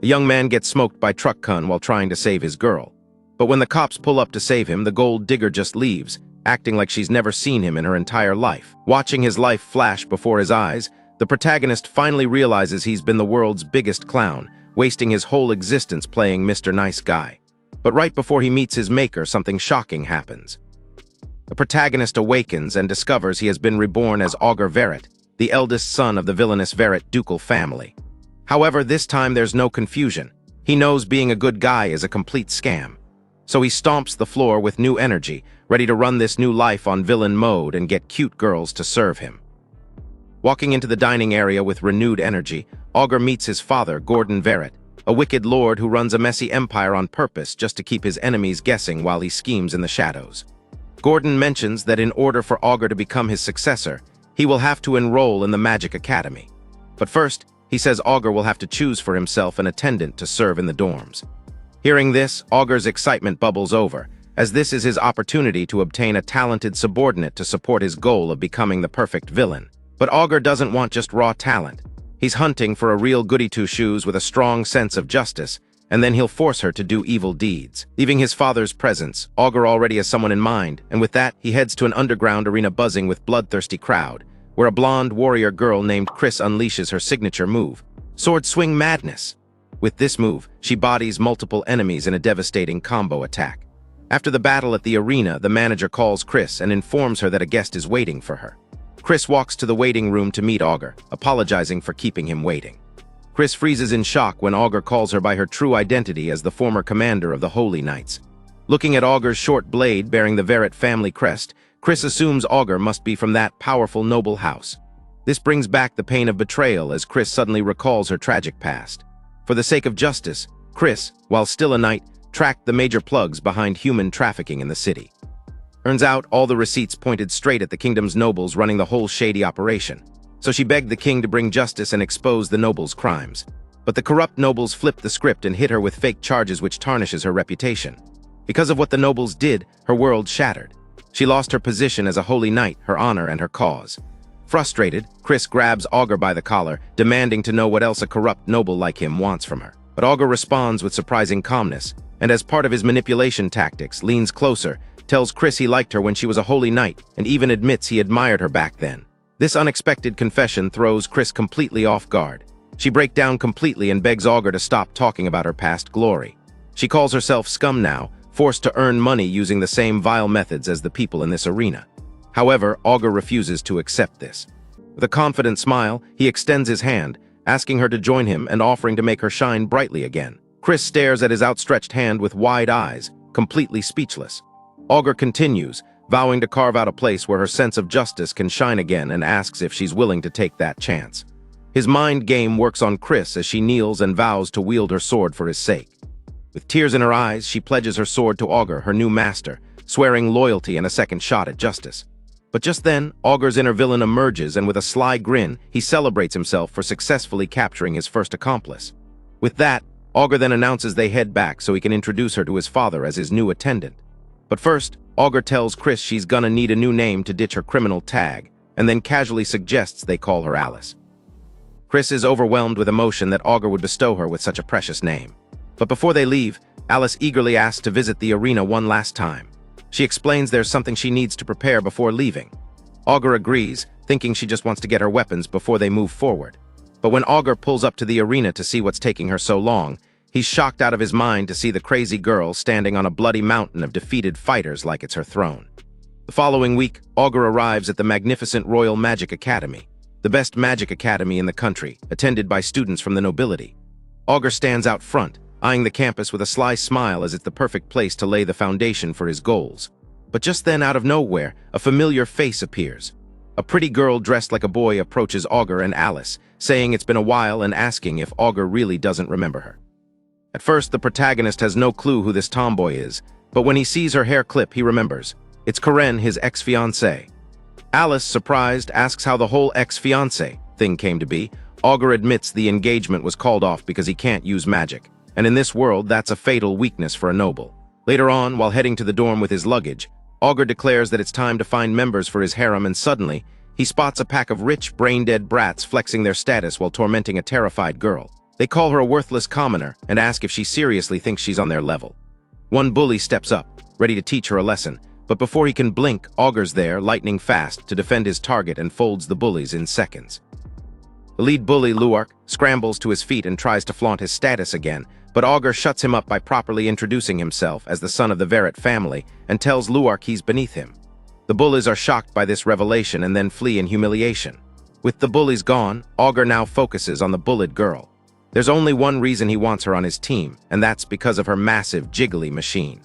A young man gets smoked by truck con while trying to save his girl. But when the cops pull up to save him, the gold digger just leaves, acting like she's never seen him in her entire life. Watching his life flash before his eyes, the protagonist finally realizes he's been the world's biggest clown, wasting his whole existence playing Mr. Nice Guy. But right before he meets his maker, something shocking happens. The protagonist awakens and discovers he has been reborn as Augur Verret, the eldest son of the villainous Verret ducal family. However, this time there's no confusion. He knows being a good guy is a complete scam. So he stomps the floor with new energy, ready to run this new life on villain mode and get cute girls to serve him. Walking into the dining area with renewed energy, Augur meets his father, Gordon Verret, a wicked lord who runs a messy empire on purpose just to keep his enemies guessing while he schemes in the shadows. Gordon mentions that in order for Augur to become his successor, he will have to enroll in the Magic Academy. But first, he says Augur will have to choose for himself an attendant to serve in the dorms. Hearing this, Augur's excitement bubbles over, as this is his opportunity to obtain a talented subordinate to support his goal of becoming the perfect villain. But Augur doesn't want just raw talent. He's hunting for a real goody-two-shoes with a strong sense of justice, and then he'll force her to do evil deeds. Leaving his father's presence, Augur already has someone in mind, and with that, he heads to an underground arena buzzing with bloodthirsty crowd, where a blonde warrior girl named Chris unleashes her signature move, Sword Swing Madness. With this move, she bodies multiple enemies in a devastating combo attack. After the battle at the arena, the manager calls Chris and informs her that a guest is waiting for her. Chris walks to the waiting room to meet Augur, apologizing for keeping him waiting. Chris freezes in shock when Augur calls her by her true identity as the former commander of the Holy Knights. Looking at Augur's short blade bearing the Verret family crest, Chris assumes Augur must be from that powerful noble house. This brings back the pain of betrayal as Chris suddenly recalls her tragic past. For the sake of justice, Chris, while still a knight, tracked the major plugs behind human trafficking in the city. Turns out all the receipts pointed straight at the kingdom's nobles running the whole shady operation. So she begged the king to bring justice and expose the nobles' crimes. But the corrupt nobles flipped the script and hit her with fake charges which tarnishes her reputation. Because of what the nobles did, her world shattered. She lost her position as a holy knight, her honor, and her cause. Frustrated, Chris grabs Augur by the collar, demanding to know what else a corrupt noble like him wants from her. But Augur responds with surprising calmness, and as part of his manipulation tactics, leans closer, tells Chris he liked her when she was a holy knight, and even admits he admired her back then. This unexpected confession throws Chris completely off guard. She breaks down completely and begs Augur to stop talking about her past glory. She calls herself scum now, forced to earn money using the same vile methods as the people in this arena. However, Augur refuses to accept this. With a confident smile, he extends his hand, asking her to join him and offering to make her shine brightly again. Chris stares at his outstretched hand with wide eyes, completely speechless. Augur continues, vowing to carve out a place where her sense of justice can shine again, and asks if she's willing to take that chance. His mind game works on Chris as she kneels and vows to wield her sword for his sake. With tears in her eyes, she pledges her sword to Augur, her new master, swearing loyalty and a second shot at justice. But just then, Augur's inner villain emerges, and with a sly grin, he celebrates himself for successfully capturing his first accomplice. With that, Augur then announces they head back so he can introduce her to his father as his new attendant. But first, Augur tells Chris she's gonna need a new name to ditch her criminal tag, and then casually suggests they call her Alice. Chris is overwhelmed with emotion that Augur would bestow her with such a precious name. But before they leave, Alice eagerly asks to visit the arena one last time. She explains there's something she needs to prepare before leaving. Augur agrees, thinking she just wants to get her weapons before they move forward. But when Augur pulls up to the arena to see what's taking her so long, he's shocked out of his mind to see the crazy girl standing on a bloody mountain of defeated fighters like it's her throne. The following week, Augur arrives at the magnificent Royal Magic Academy, the best magic academy in the country, attended by students from the nobility. Augur stands out front, eyeing the campus with a sly smile as it's the perfect place to lay the foundation for his goals. But just then, out of nowhere, a familiar face appears. A pretty girl dressed like a boy approaches Augur and Alice, saying it's been a while and asking if Augur really doesn't remember her. At first, the protagonist has no clue who this tomboy is, but when he sees her hair clip, he remembers. It's Karen, his ex-fiancée. Alice, surprised, asks how the whole ex-fiancée thing came to be. Augur admits the engagement was called off because he can't use magic, and in this world, that's a fatal weakness for a noble. Later on, while heading to the dorm with his luggage, Augur declares that it's time to find members for his harem, and suddenly, he spots a pack of rich, brain-dead brats flexing their status while tormenting a terrified girl. They call her a worthless commoner and ask if she seriously thinks she's on their level. One bully steps up, ready to teach her a lesson, but before he can blink, Augur's there, lightning fast, to defend his target and folds the bullies in seconds. The lead bully, Luark, scrambles to his feet and tries to flaunt his status again, but Augur shuts him up by properly introducing himself as the son of the Verret family and tells Luark he's beneath him. The bullies are shocked by this revelation and then flee in humiliation. With the bullies gone, Augur now focuses on the bullied girl. There's only one reason he wants her on his team, and that's because of her massive, jiggly machine.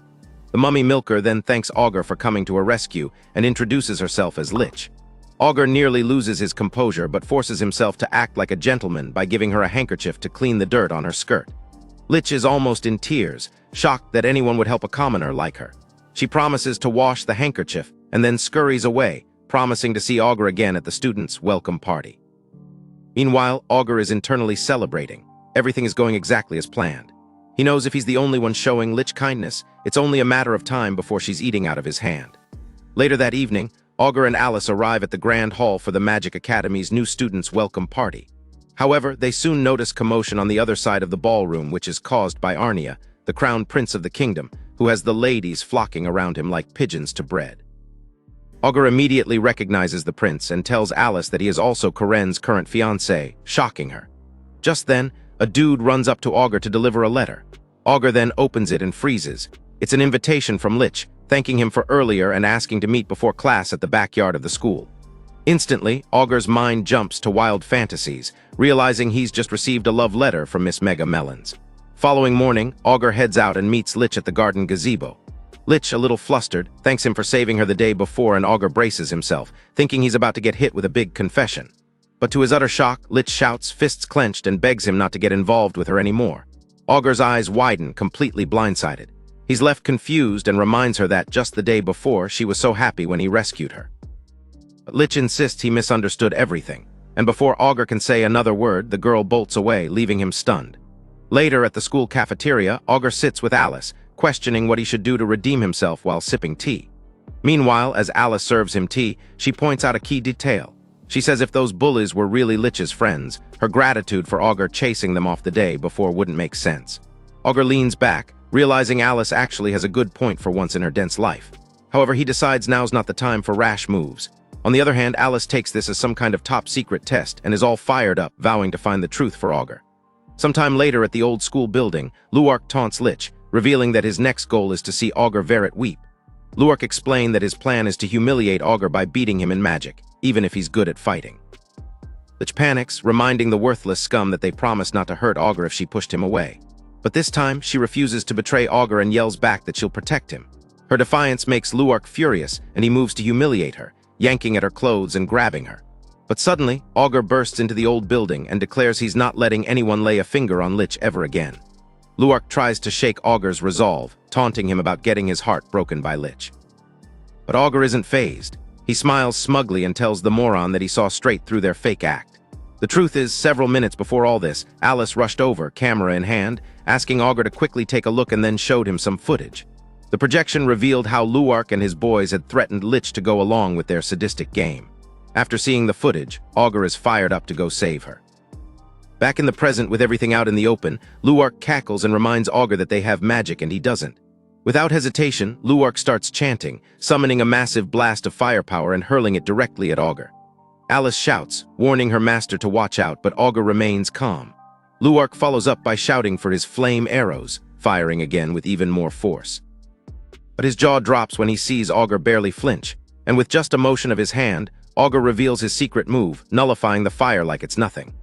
The mummy milker then thanks Augur for coming to her rescue and introduces herself as Lich. Augur nearly loses his composure but forces himself to act like a gentleman by giving her a handkerchief to clean the dirt on her skirt. Lich is almost in tears, shocked that anyone would help a commoner like her. She promises to wash the handkerchief and then scurries away, promising to see Augur again at the students' welcome party. Meanwhile, Augur is internally celebrating. Everything is going exactly as planned. He knows if he's the only one showing Lich kindness, it's only a matter of time before she's eating out of his hand. Later that evening, Augur and Alice arrive at the Grand Hall for the Magic Academy's new students' welcome party. However, they soon notice commotion on the other side of the ballroom, which is caused by Arnia, the crown prince of the kingdom, who has the ladies flocking around him like pigeons to bread. Augur immediately recognizes the prince and tells Alice that he is also Karen's current fiancé, shocking her. Just then, a dude runs up to Augur to deliver a letter. Augur then opens it and freezes. It's an invitation from Lich, thanking him for earlier and asking to meet before class at the backyard of the school. Instantly, Augur's mind jumps to wild fantasies, realizing he's just received a love letter from Miss Mega Melons. Following morning, Augur heads out and meets Lich at the garden gazebo. Lich, a little flustered, thanks him for saving her the day before, and Augur braces himself, thinking he's about to get hit with a big confession. But to his utter shock, Lich shouts, fists clenched, and begs him not to get involved with her anymore. Augur's eyes widen, completely blindsided. He's left confused and reminds her that just the day before, she was so happy when he rescued her. But Lich insists he misunderstood everything, and before Augur can say another word, the girl bolts away, leaving him stunned. Later, at the school cafeteria, Augur sits with Alice, questioning what he should do to redeem himself while sipping tea. Meanwhile, as Alice serves him tea, she points out a key detail. She says if those bullies were really Lich's friends, her gratitude for Augur chasing them off the day before wouldn't make sense. Augur leans back, realizing Alice actually has a good point for once in her dense life. However, he decides now's not the time for rash moves. On the other hand, Alice takes this as some kind of top-secret test and is all fired up, vowing to find the truth for Augur. Sometime later at the old school building, Luark taunts Lich, revealing that his next goal is to see Augur Verret weep. Luark explained that his plan is to humiliate Augur by beating him in magic, even if he's good at fighting. Lich panics, reminding the worthless scum that they promised not to hurt Augur if she pushed him away. But this time, she refuses to betray Augur and yells back that she'll protect him. Her defiance makes Luark furious, and he moves to humiliate her, yanking at her clothes and grabbing her. But suddenly, Augur bursts into the old building and declares he's not letting anyone lay a finger on Lich ever again. Luark tries to shake Augur's resolve, taunting him about getting his heart broken by Lich. But Augur isn't fazed. He smiles smugly and tells the moron that he saw straight through their fake act. The truth is, several minutes before all this, Alice rushed over, camera in hand, asking Augur to quickly take a look and then showed him some footage. The projection revealed how Luark and his boys had threatened Lich to go along with their sadistic game. After seeing the footage, Augur is fired up to go save her. Back in the present with everything out in the open, Luark cackles and reminds Augur that they have magic and he doesn't. Without hesitation, Luark starts chanting, summoning a massive blast of firepower and hurling it directly at Augur. Alice shouts, warning her master to watch out, but Augur remains calm. Luark follows up by shouting for his flame arrows, firing again with even more force. But his jaw drops when he sees Augur barely flinch, and with just a motion of his hand, Augur reveals his secret move, nullifying the fire like it's nothing.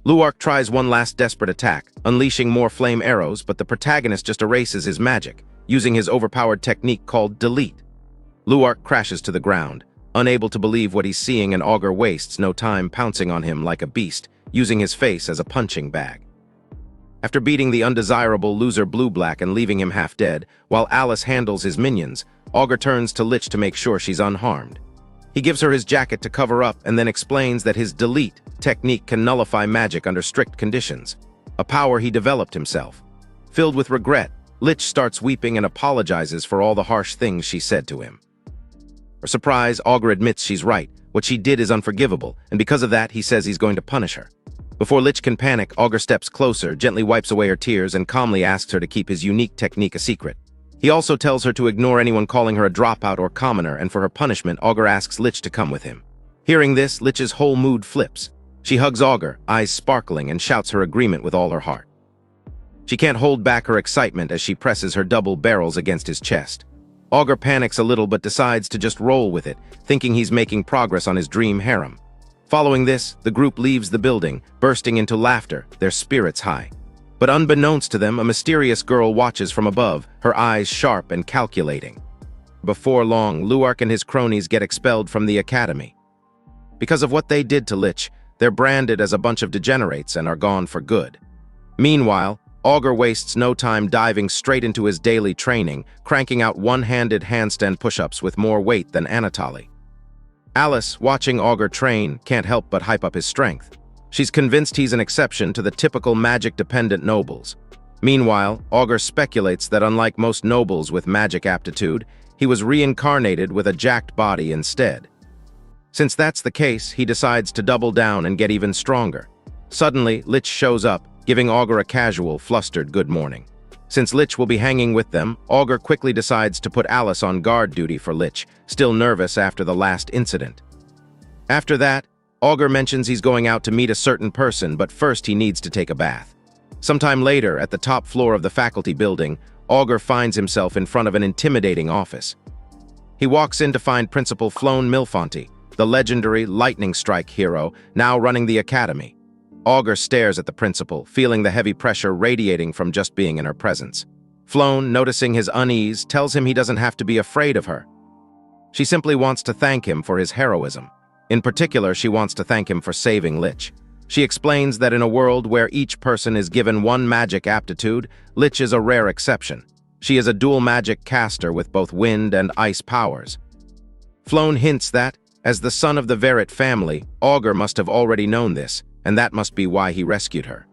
Luark tries one last desperate attack, unleashing more flame arrows, but the protagonist just erases his magic, using his overpowered technique called delete. Luark crashes to the ground, unable to believe what he's seeing, and Augur wastes no time pouncing on him like a beast, using his face as a punching bag. After beating the undesirable loser Blue-Black and leaving him half dead, while Alice handles his minions, Augur turns to Lich to make sure she's unharmed. He gives her his jacket to cover up and then explains that his delete technique can nullify magic under strict conditions, a power he developed himself. Filled with regret, Lich starts weeping and apologizes for all the harsh things she said to him. Her surprise, Augur admits she's right. What she did is unforgivable, and because of that, he says he's going to punish her. Before Lich can panic, Augur steps closer, gently wipes away her tears, and calmly asks her to keep his unique technique a secret. He also tells her to ignore anyone calling her a dropout or commoner, and for her punishment, Augur asks Lich to come with him. Hearing this, Lich's whole mood flips. She hugs Augur, eyes sparkling, and shouts her agreement with all her heart. She can't hold back her excitement as she presses her double barrels against his chest. Augur panics a little but decides to just roll with it, thinking he's making progress on his dream harem. Following this, the group leaves the building, bursting into laughter, their spirits high. But unbeknownst to them, a mysterious girl watches from above, her eyes sharp and calculating. Before long, Luark and his cronies get expelled from the academy. Because of what they did to Lich, they're branded as a bunch of degenerates and are gone for good. Meanwhile, Augur wastes no time diving straight into his daily training, cranking out one-handed handstand push-ups with more weight than Anatoly. Alice, watching Augur train, can't help but hype up his strength. She's convinced he's an exception to the typical magic-dependent nobles. Meanwhile, Augur speculates that unlike most nobles with magic aptitude, he was reincarnated with a jacked body instead. Since that's the case, he decides to double down and get even stronger. Suddenly, Lich shows up, giving Augur a casual, flustered good morning. Since Lich will be hanging with them, Augur quickly decides to put Alice on guard duty for Lich, still nervous after the last incident. After that, Augur mentions he's going out to meet a certain person, but first he needs to take a bath. Sometime later, at the top floor of the faculty building, Augur finds himself in front of an intimidating office. He walks in to find Principal Floan Milfonte, the legendary lightning strike hero, now running the academy. Augur stares at the principal, feeling the heavy pressure radiating from just being in her presence. Floan, noticing his unease, tells him he doesn't have to be afraid of her. She simply wants to thank him for his heroism. In particular, she wants to thank him for saving Lich. She explains that in a world where each person is given one magic aptitude, Lich is a rare exception. She is a dual magic caster with both wind and ice powers. Floan hints that, as the son of the Verret family, Augur must have already known this, and that must be why he rescued her.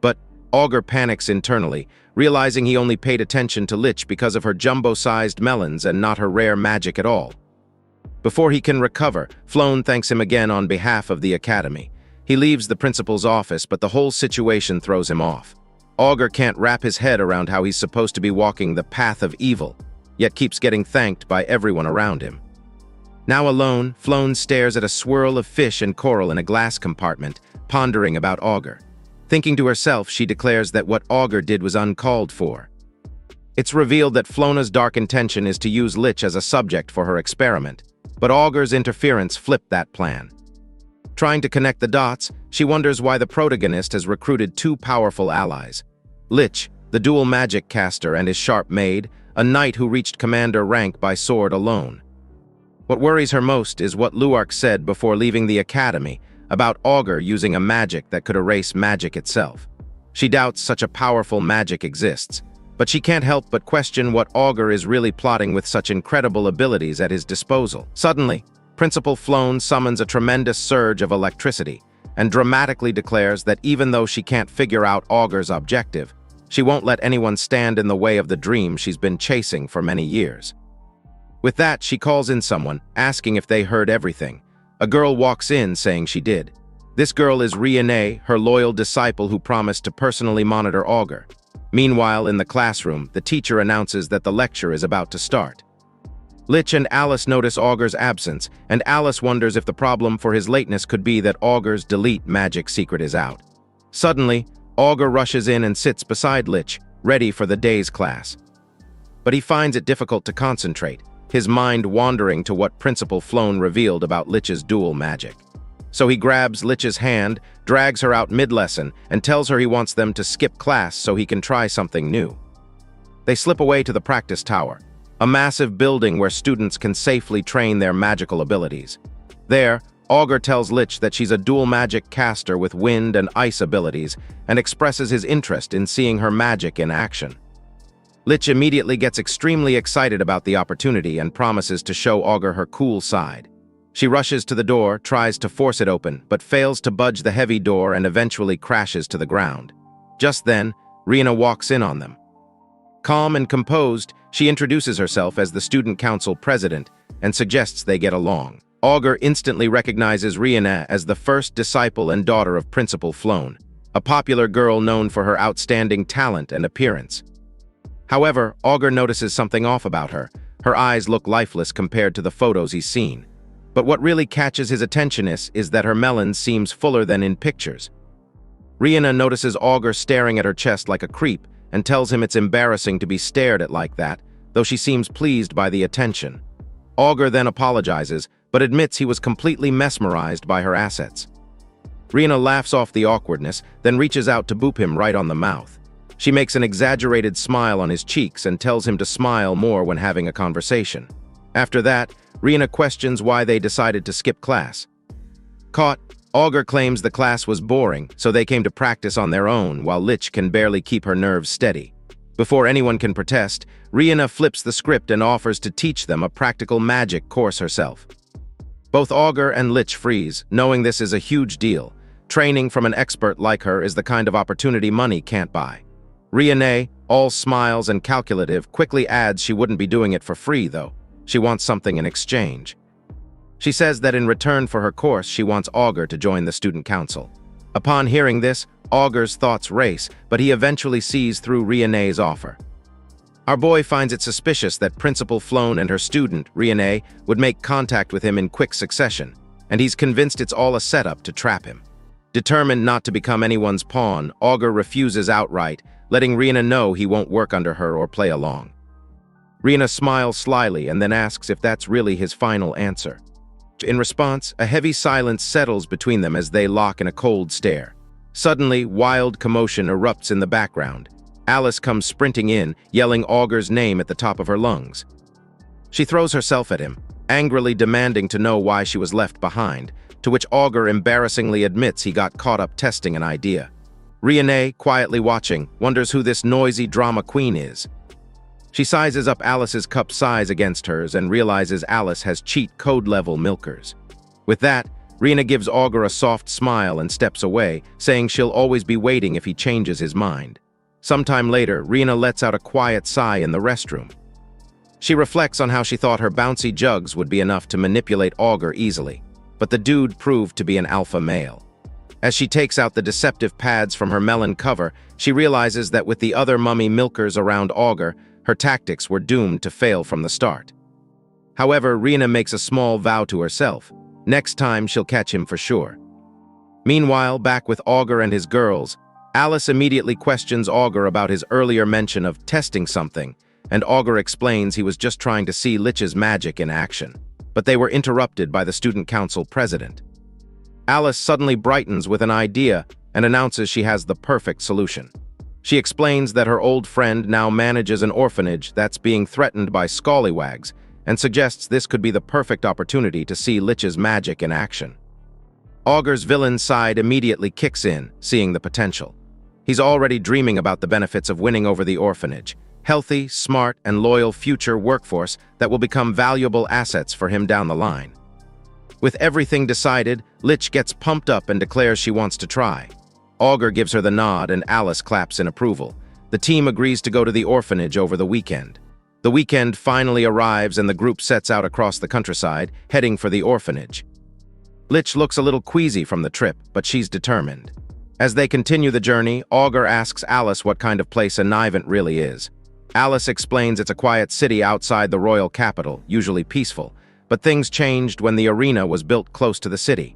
But Augur panics internally, realizing he only paid attention to Lich because of her jumbo-sized melons and not her rare magic at all. Before he can recover, Floan thanks him again on behalf of the academy. He leaves the principal's office, but the whole situation throws him off. Augur can't wrap his head around how he's supposed to be walking the path of evil, yet keeps getting thanked by everyone around him. Now alone, Floan stares at a swirl of fish and coral in a glass compartment, pondering about Augur. Thinking to herself, she declares that what Augur did was uncalled for. It's revealed that Flona's dark intention is to use Lich as a subject for her experiment, but Augur's interference flipped that plan. Trying to connect the dots, she wonders why the protagonist has recruited two powerful allies. Lich, the dual magic caster, and his sharp maid, a knight who reached commander rank by sword alone. What worries her most is what Luark said before leaving the academy, about Augur using a magic that could erase magic itself. She doubts such a powerful magic exists, but she can't help but question what Augur is really plotting with such incredible abilities at his disposal. Suddenly, Principal Floan summons a tremendous surge of electricity and dramatically declares that even though she can't figure out Augur's objective, she won't let anyone stand in the way of the dream she's been chasing for many years. With that, she calls in someone, asking if they heard everything. A girl walks in saying she did. This girl is Riene, her loyal disciple who promised to personally monitor Augur. Meanwhile, in the classroom, the teacher announces that the lecture is about to start. Lich and Alice notice Augur's absence, and Alice wonders if the problem for his lateness could be that Augur's delete magic secret is out. Suddenly, Augur rushes in and sits beside Lich, ready for the day's class. But he finds it difficult to concentrate, his mind wandering to what Principal Floan revealed about Lich's dual magic. So he grabs Lich's hand, drags her out mid-lesson, and tells her he wants them to skip class so he can try something new. They slip away to the practice tower, a massive building where students can safely train their magical abilities. There, Augur tells Lich that she's a dual magic caster with wind and ice abilities and expresses his interest in seeing her magic in action. Lich immediately gets extremely excited about the opportunity and promises to show Augur her cool side. She rushes to the door, tries to force it open, but fails to budge the heavy door and eventually crashes to the ground. Just then, Rina walks in on them. Calm and composed, she introduces herself as the student council president and suggests they get along. Augur instantly recognizes Rihanna as the first disciple and daughter of Principal Floan, a popular girl known for her outstanding talent and appearance. However, Augur notices something off about her. Her eyes look lifeless compared to the photos he's seen. But what really catches his attention is that her melon seems fuller than in pictures. Rihanna notices Augur staring at her chest like a creep and tells him it's embarrassing to be stared at like that, though she seems pleased by the attention. Augur then apologizes, but admits he was completely mesmerized by her assets. Rihanna laughs off the awkwardness, then reaches out to boop him right on the mouth. She makes an exaggerated smile on his cheeks and tells him to smile more when having a conversation. After that, Rihanna questions why they decided to skip class. Caught, Augur claims the class was boring, so they came to practice on their own while Lich can barely keep her nerves steady. Before anyone can protest, Rihanna flips the script and offers to teach them a practical magic course herself. Both Augur and Lich freeze, knowing this is a huge deal. Training from an expert like her is the kind of opportunity money can't buy. Rihanna, all smiles and calculative, quickly adds she wouldn't be doing it for free, though. She wants something in exchange. She says that in return for her course, she wants Augur to join the student council. Upon hearing this, Augur's thoughts race, but he eventually sees through Rihanna's offer. Our boy finds it suspicious that Principal Floan and her student, Rihanna, would make contact with him in quick succession, and he's convinced it's all a setup to trap him. Determined not to become anyone's pawn, Augur refuses outright, letting Rihanna know he won't work under her or play along. Rihanna smiles slyly and then asks if that's really his final answer. In response, a heavy silence settles between them as they lock in a cold stare. Suddenly, wild commotion erupts in the background. Alice comes sprinting in, yelling Augur's name at the top of her lungs. She throws herself at him, angrily demanding to know why she was left behind, to which Augur embarrassingly admits he got caught up testing an idea. Rihanna, quietly watching, wonders who this noisy drama queen is. She sizes up Alice's cup size against hers and realizes Alice has cheat code-level milkers. With that, Rihanna gives Augur a soft smile and steps away, saying she'll always be waiting if he changes his mind. Sometime later, Rihanna lets out a quiet sigh in the restroom. She reflects on how she thought her bouncy jugs would be enough to manipulate Augur easily, but the dude proved to be an alpha male. As she takes out the deceptive pads from her melon cover, she realizes that with the other mummy milkers around Augur, her tactics were doomed to fail from the start. However, Rihanna makes a small vow to herself. Next time, she'll catch him for sure. Meanwhile, back with Augur and his girls, Alice immediately questions Augur about his earlier mention of testing something, and Augur explains he was just trying to see Lich's magic in action. But they were interrupted by the student council president. Alice suddenly brightens with an idea and announces she has the perfect solution. She explains that her old friend now manages an orphanage that's being threatened by scallywags and suggests this could be the perfect opportunity to see Lich's magic in action. Augur's villain side immediately kicks in, seeing the potential. He's already dreaming about the benefits of winning over the orphanage, healthy, smart, and loyal future workforce that will become valuable assets for him down the line. With everything decided, Lich gets pumped up and declares she wants to try. Augur gives her the nod and Alice claps in approval. The team agrees to go to the orphanage over the weekend. The weekend finally arrives and the group sets out across the countryside, heading for the orphanage. Lich looks a little queasy from the trip, but she's determined. As they continue the journey, Augur asks Alice what kind of place a Nivant really is. Alice explains it's a quiet city outside the royal capital, usually peaceful, but things changed when the arena was built close to the city.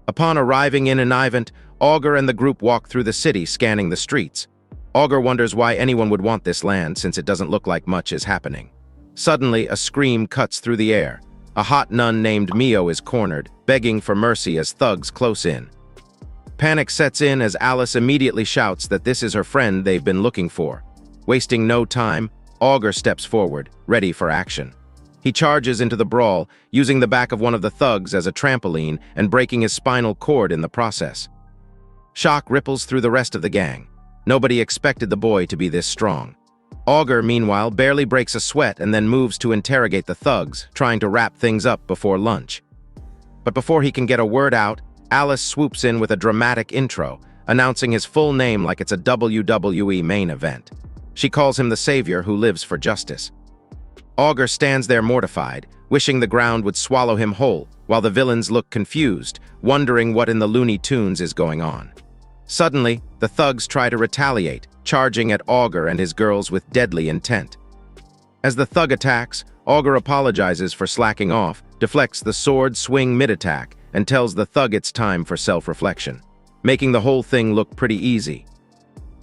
Upon arriving in Nivant, Augur and the group walk through the city, scanning the streets. Augur wonders why anyone would want this land since it doesn't look like much is happening. Suddenly, a scream cuts through the air. A hot nun named Mio is cornered, begging for mercy as thugs close in. Panic sets in as Alice immediately shouts that this is her friend they've been looking for. Wasting no time, Augur steps forward, ready for action. He charges into the brawl, using the back of one of the thugs as a trampoline and breaking his spinal cord in the process. Shock ripples through the rest of the gang. Nobody expected the boy to be this strong. Augur, meanwhile, barely breaks a sweat and then moves to interrogate the thugs, trying to wrap things up before lunch. But before he can get a word out, Alice swoops in with a dramatic intro, announcing his full name like it's a WWE main event. She calls him the savior who lives for justice. Augur stands there mortified, wishing the ground would swallow him whole, while the villains look confused, wondering what in the Looney Tunes is going on. Suddenly, the thugs try to retaliate, charging at Augur and his girls with deadly intent. As the thug attacks, Augur apologizes for slacking off, deflects the sword swing mid-attack, and tells the thug it's time for self-reflection, making the whole thing look pretty easy.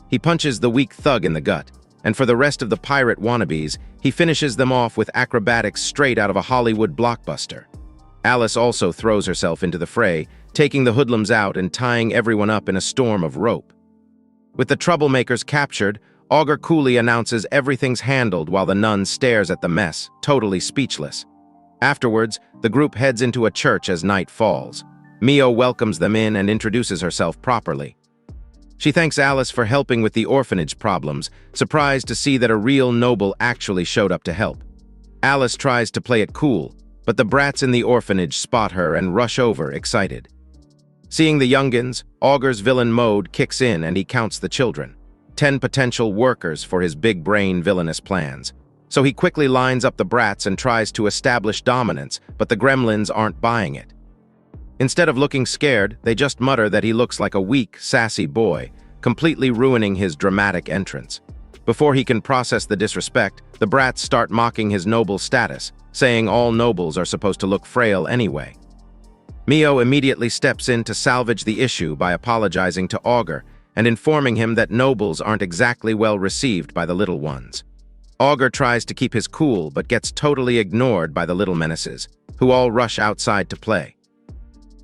He punches the weak thug in the gut, and for the rest of the pirate wannabes, he finishes them off with acrobatics straight out of a Hollywood blockbuster. Alice also throws herself into the fray, taking the hoodlums out and tying everyone up in a storm of rope. With the troublemakers captured, Augur coolly announces everything's handled while the nun stares at the mess, totally speechless. Afterwards, the group heads into a church as night falls. Mio welcomes them in and introduces herself properly. She thanks Alice for helping with the orphanage problems, surprised to see that a real noble actually showed up to help. Alice tries to play it cool, but the brats in the orphanage spot her and rush over, excited. Seeing the youngins, Augur's villain mode kicks in and he counts the children. 10 potential workers for his big-brain villainous plans. So he quickly lines up the brats and tries to establish dominance, but the gremlins aren't buying it. Instead of looking scared, they just mutter that he looks like a weak, sassy boy, completely ruining his dramatic entrance. Before he can process the disrespect, the brats start mocking his noble status, saying all nobles are supposed to look frail anyway. Mio immediately steps in to salvage the issue by apologizing to Augur and informing him that nobles aren't exactly well received by the little ones. Augur tries to keep his cool but gets totally ignored by the little menaces, who all rush outside to play.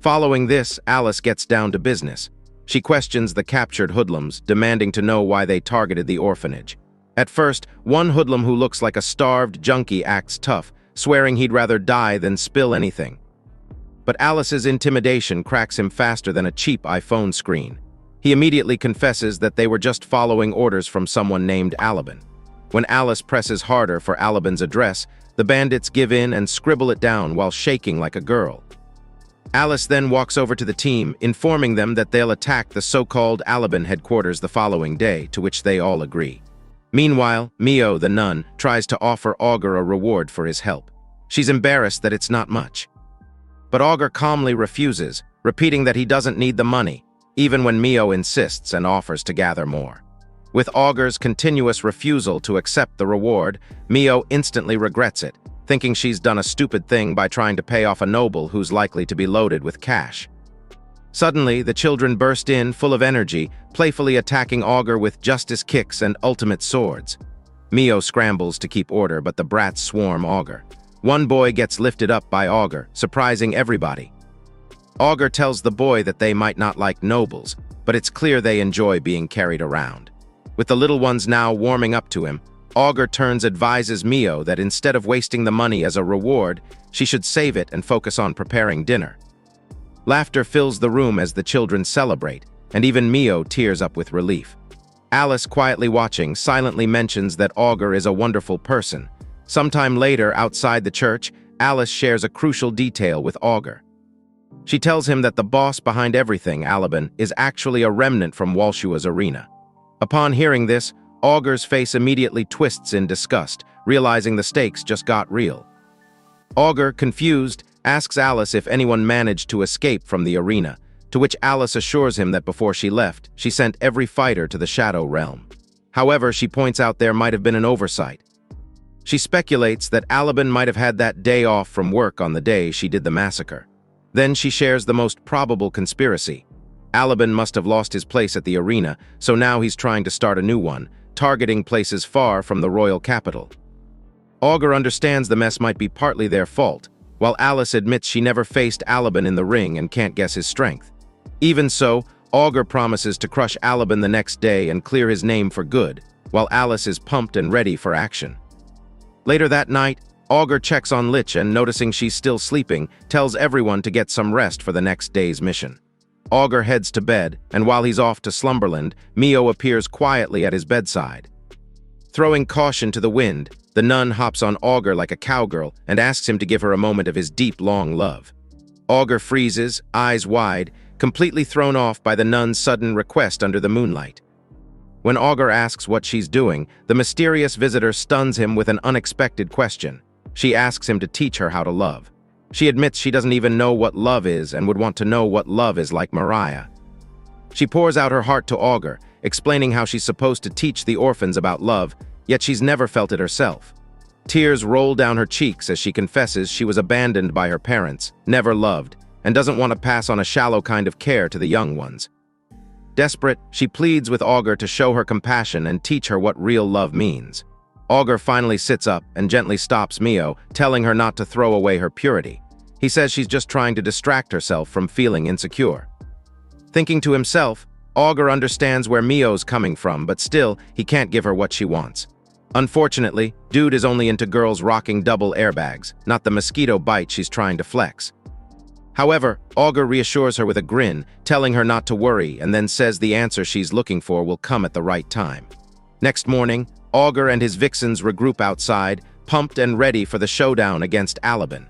Following this, Alice gets down to business. She questions the captured hoodlums, demanding to know why they targeted the orphanage. At first, one hoodlum who looks like a starved junkie acts tough, swearing he'd rather die than spill anything. But Alice's intimidation cracks him faster than a cheap iPhone screen. He immediately confesses that they were just following orders from someone named Alaban. When Alice presses harder for Alaban's address, the bandits give in and scribble it down while shaking like a girl. Alice then walks over to the team, informing them that they'll attack the so-called Alaban headquarters the following day, to which they all agree. Meanwhile, Mio, the nun, tries to offer Augur a reward for his help. She's embarrassed that it's not much. But Augur calmly refuses, repeating that he doesn't need the money, even when Mio insists and offers to gather more. With Augur's continuous refusal to accept the reward, Mio instantly regrets it, thinking she's done a stupid thing by trying to pay off a noble who's likely to be loaded with cash. Suddenly, the children burst in, full of energy, playfully attacking Augur with justice kicks and ultimate swords. Mio scrambles to keep order, but the brats swarm Augur. One boy gets lifted up by Augur, surprising everybody. Augur tells the boy that they might not like nobles, but it's clear they enjoy being carried around. With the little ones now warming up to him, Augur advises Mio that instead of wasting the money as a reward, she should save it and focus on preparing dinner. Laughter fills the room as the children celebrate, and even Mio tears up with relief. Alice, quietly watching, silently mentions that Augur is a wonderful person. Sometime later, outside the church, Alice shares a crucial detail with Augur. She tells him that the boss behind everything, Alaban, is actually a remnant from Walshua's arena. Upon hearing this, Augur's face immediately twists in disgust, realizing the stakes just got real. Augur, confused, asks Alice if anyone managed to escape from the arena, to which Alice assures him that before she left, she sent every fighter to the Shadow Realm. However, she points out there might have been an oversight. She speculates that Alaban might have had that day off from work on the day she did the massacre. Then she shares the most probable conspiracy. Alaban must have lost his place at the arena, so now he's trying to start a new one, targeting places far from the royal capital. Augur understands the mess might be partly their fault, while Alice admits she never faced Alaban in the ring and can't guess his strength. Even so, Augur promises to crush Alaban the next day and clear his name for good, while Alice is pumped and ready for action. Later that night, Augur checks on Lich and, noticing she's still sleeping, tells everyone to get some rest for the next day's mission. Augur heads to bed, and while he's off to Slumberland, Mio appears quietly at his bedside. Throwing caution to the wind, the nun hops on Augur like a cowgirl and asks him to give her a moment of his deep, long love. Augur freezes, eyes wide, completely thrown off by the nun's sudden request under the moonlight. When Augur asks what she's doing, the mysterious visitor stuns him with an unexpected question. She asks him to teach her how to love. She admits she doesn't even know what love is and would want to know what love is like Mariah. She pours out her heart to Augur, explaining how she's supposed to teach the orphans about love, yet she's never felt it herself. Tears roll down her cheeks as she confesses she was abandoned by her parents, never loved, and doesn't want to pass on a shallow kind of care to the young ones. Desperate, she pleads with Augur to show her compassion and teach her what real love means. Augur finally sits up and gently stops Mio, telling her not to throw away her purity. He says she's just trying to distract herself from feeling insecure. Thinking to himself, Augur understands where Mio's coming from, but still, he can't give her what she wants. Unfortunately, Dude is only into girls rocking double airbags, not the mosquito bite she's trying to flex. However, Augur reassures her with a grin, telling her not to worry, and then says the answer she's looking for will come at the right time. Next morning, Augur and his vixens regroup outside, pumped and ready for the showdown against Alaban.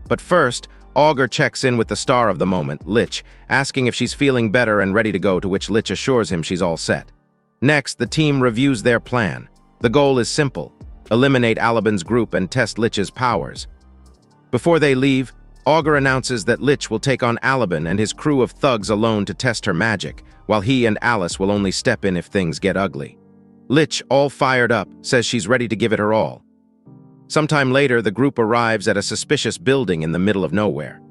But first, Augur checks in with the star of the moment, Lich, asking if she's feeling better and ready to go, to which Lich assures him she's all set. Next, the team reviews their plan. The goal is simple: eliminate Alaban's group and test Lich's powers. Before they leave, Augur announces that Lich will take on Alaban and his crew of thugs alone to test her magic, while he and Alice will only step in if things get ugly. Lich, all fired up, says she's ready to give it her all. Sometime later, the group arrives at a suspicious building in the middle of nowhere.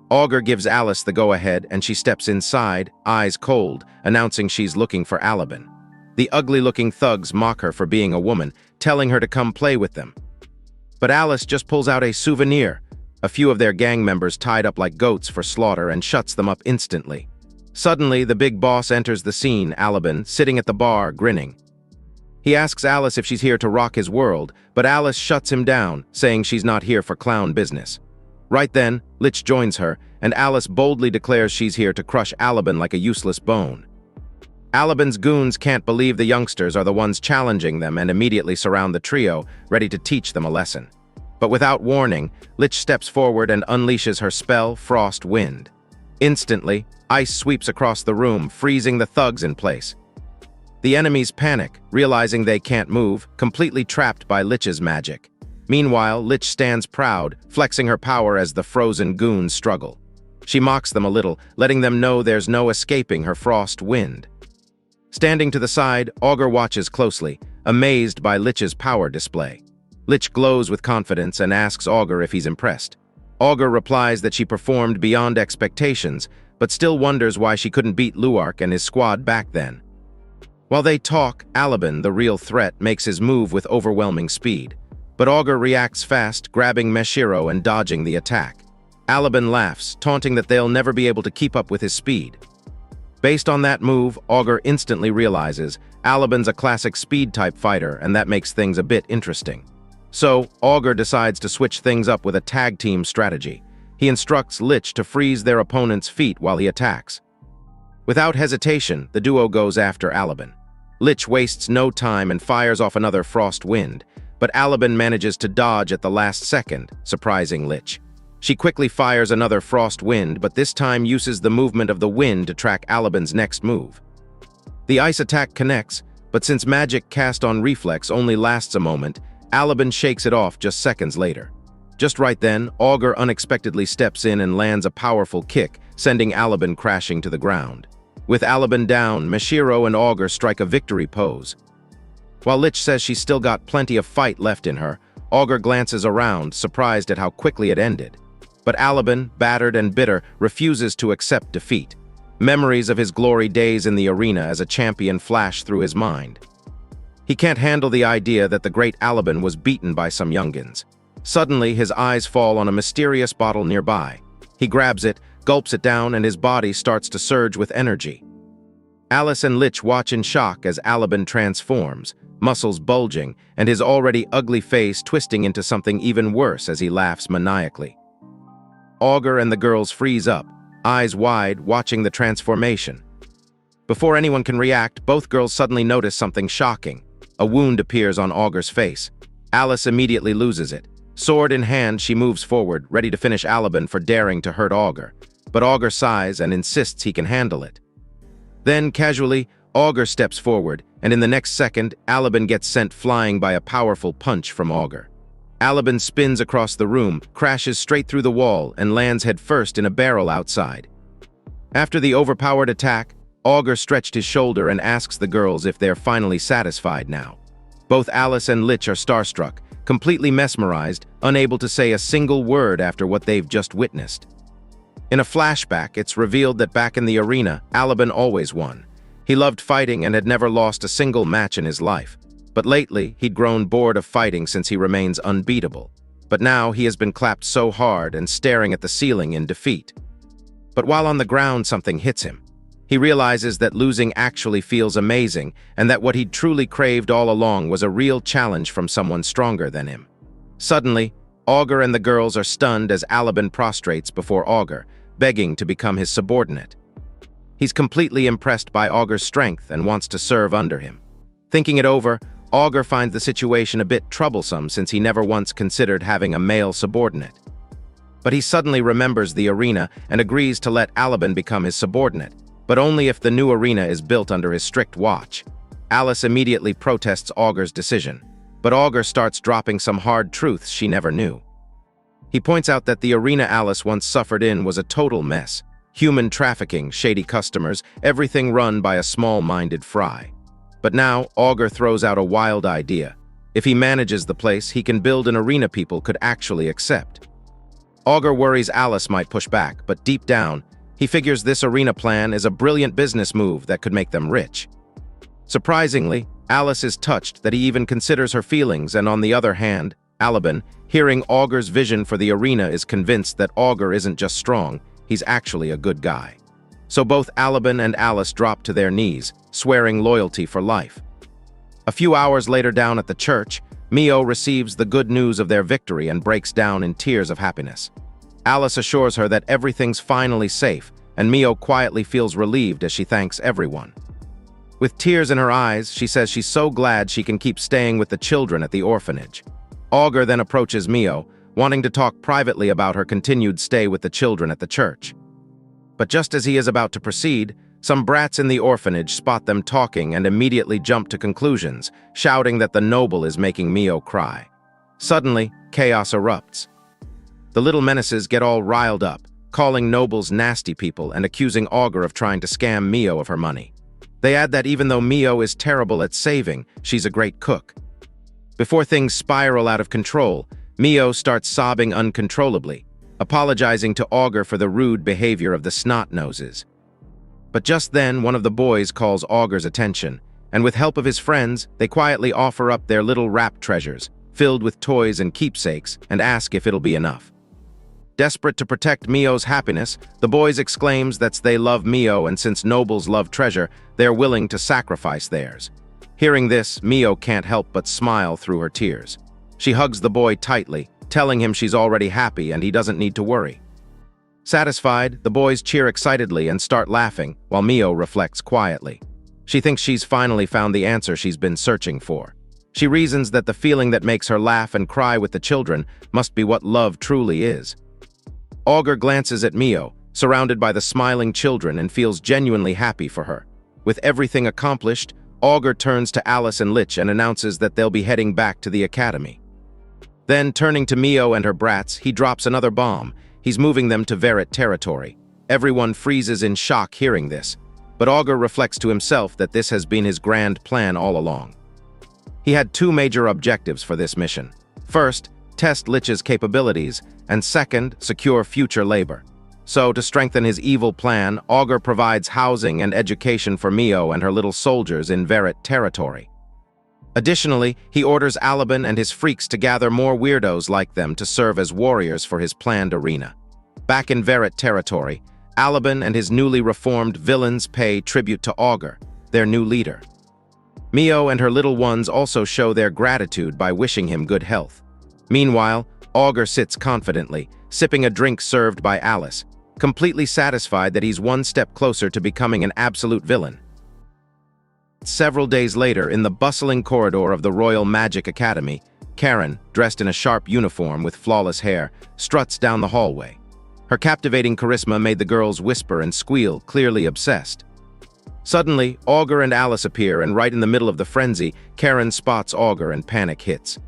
Augur gives Alice the go-ahead and she steps inside, eyes cold, announcing she's looking for Alaban. The ugly-looking thugs mock her for being a woman, telling her to come play with them. But Alice just pulls out a souvenir, a few of their gang members tied up like goats for slaughter, and shuts them up instantly. Suddenly, the big boss enters the scene, Alaban, sitting at the bar, grinning. He asks Alice if she's here to rock his world, but Alice shuts him down, saying she's not here for clown business. Right then, Lich joins her, and Alice boldly declares she's here to crush Alaban like a useless bone. Alaban's goons can't believe the youngsters are the ones challenging them and immediately surround the trio, ready to teach them a lesson. But without warning, Lich steps forward and unleashes her spell, Frost Wind. Instantly, ice sweeps across the room, freezing the thugs in place. The enemies panic, realizing they can't move, completely trapped by Lich's magic. Meanwhile, Lich stands proud, flexing her power as the frozen goons struggle. She mocks them a little, letting them know there's no escaping her Frost Wind. Standing to the side, Augur watches closely, amazed by Lich's power display. Lich glows with confidence and asks Augur if he's impressed. Augur replies that she performed beyond expectations, but still wonders why she couldn't beat Luark and his squad back then. While they talk, Alaban, the real threat, makes his move with overwhelming speed. But Augur reacts fast, grabbing Meshiro and dodging the attack. Alaban laughs, taunting that they'll never be able to keep up with his speed. Based on that move, Augur instantly realizes Alaban's a classic speed-type fighter, and that makes things a bit interesting. So, Augur decides to switch things up with a tag-team strategy. He instructs Lich to freeze their opponent's feet while he attacks. Without hesitation, the duo goes after Alaban. Lich wastes no time and fires off another Frost Wind, but Alaban manages to dodge at the last second, surprising Lich. She quickly fires another Frost Wind, but this time uses the movement of the wind to track Alaban's next move. The ice attack connects, but since magic cast on reflex only lasts a moment, Alaban shakes it off just seconds later. Just right then, Augur unexpectedly steps in and lands a powerful kick, sending Alaban crashing to the ground. With Alaban down, Meshiro and Augur strike a victory pose. While Lich says she's still got plenty of fight left in her, Augur glances around, surprised at how quickly it ended. But Alaban, battered and bitter, refuses to accept defeat. Memories of his glory days in the arena as a champion flash through his mind. He can't handle the idea that the great Alaban was beaten by some youngins. Suddenly, his eyes fall on a mysterious bottle nearby. He grabs it, gulps it down, and his body starts to surge with energy. Alice and Lich watch in shock as Alaban transforms, muscles bulging, and his already ugly face twisting into something even worse as he laughs maniacally. Augur and the girls freeze up, eyes wide, watching the transformation. Before anyone can react, both girls suddenly notice something shocking. A wound appears on Augur's face. Alice immediately loses it. Sword in hand, she moves forward, ready to finish Alaban for daring to hurt Augur. But Augur sighs and insists he can handle it. Then, casually, Augur steps forward, and in the next second, Alaban gets sent flying by a powerful punch from Augur. Alaban spins across the room, crashes straight through the wall, and lands headfirst in a barrel outside. After the overpowered attack, Augur stretched his shoulder and asks the girls if they're finally satisfied now. Both Alice and Lich are starstruck, completely mesmerized, unable to say a single word after what they've just witnessed. In a flashback, it's revealed that back in the arena, Alaban always won. He loved fighting and had never lost a single match in his life. But lately, he'd grown bored of fighting since he remains unbeatable. But now he has been clapped so hard and staring at the ceiling in defeat. But while on the ground, something hits him. He realizes that losing actually feels amazing, and that what he'd truly craved all along was a real challenge from someone stronger than him. Suddenly, Augur and the girls are stunned as Alaban prostrates before Augur, begging to become his subordinate. He's completely impressed by Augur's strength and wants to serve under him. Thinking it over, Augur finds the situation a bit troublesome since he never once considered having a male subordinate. But he suddenly remembers the arena and agrees to let Alaban become his subordinate, but only if the new arena is built under his strict watch. Alice immediately protests Augur's decision, but Augur starts dropping some hard truths she never knew. He points out that the arena Alice once suffered in was a total mess. Human trafficking, shady customers, everything run by a small-minded fry. But now, Augur throws out a wild idea. If he manages the place, he can build an arena people could actually accept. Augur worries Alice might push back, but deep down, he figures this arena plan is a brilliant business move that could make them rich. Surprisingly, Alice is touched that he even considers her feelings, and on the other hand, Alaban, hearing Augur's vision for the arena, is convinced that Augur isn't just strong, he's actually a good guy. So both Alaban and Alice drop to their knees, swearing loyalty for life. A few hours later down at the church, Mio receives the good news of their victory and breaks down in tears of happiness. Alice assures her that everything's finally safe, and Mio quietly feels relieved as she thanks everyone. With tears in her eyes, she says she's so glad she can keep staying with the children at the orphanage. Augur then approaches Mio, wanting to talk privately about her continued stay with the children at the church. But just as he is about to proceed, some brats in the orphanage spot them talking and immediately jump to conclusions, shouting that the noble is making Mio cry. Suddenly, chaos erupts. The little menaces get all riled up, calling nobles nasty people and accusing Augur of trying to scam Mio of her money. They add that even though Mio is terrible at saving, she's a great cook. Before things spiral out of control, Mio starts sobbing uncontrollably, apologizing to Augur for the rude behavior of the snot-noses. But just then, one of the boys calls Augur's attention, and with help of his friends, they quietly offer up their little wrap treasures, filled with toys and keepsakes, and ask if it'll be enough. Desperate to protect Mio's happiness, the boys exclaims that they love Mio, and since nobles love treasure, they're willing to sacrifice theirs. Hearing this, Mio can't help but smile through her tears. She hugs the boy tightly, telling him she's already happy and he doesn't need to worry. Satisfied, the boys cheer excitedly and start laughing, while Mio reflects quietly. She thinks she's finally found the answer she's been searching for. She reasons that the feeling that makes her laugh and cry with the children must be what love truly is. Augur glances at Mio, surrounded by the smiling children, and feels genuinely happy for her. With everything accomplished, Augur turns to Alice and Lich and announces that they'll be heading back to the academy. Then, turning to Mio and her brats, he drops another bomb. He's moving them to Verit territory. Everyone freezes in shock hearing this, but Augur reflects to himself that this has been his grand plan all along. He had two major objectives for this mission. First, test Lich's capabilities, and second, secure future labor. So, to strengthen his evil plan, Augur provides housing and education for Mio and her little soldiers in Verit territory. Additionally, he orders Alaban and his freaks to gather more weirdos like them to serve as warriors for his planned arena. Back in Verit territory, Alaban and his newly reformed villains pay tribute to Augur, their new leader. Mio and her little ones also show their gratitude by wishing him good health. Meanwhile, Augur sits confidently, sipping a drink served by Alice, completely satisfied that he's one step closer to becoming an absolute villain. Several days later, in the bustling corridor of the Royal Magic Academy, Karen, dressed in a sharp uniform with flawless hair, struts down the hallway. Her captivating charisma made the girls whisper and squeal, clearly obsessed. Suddenly, Augur and Alice appear, and right in the middle of the frenzy, Karen spots Augur and panic hits.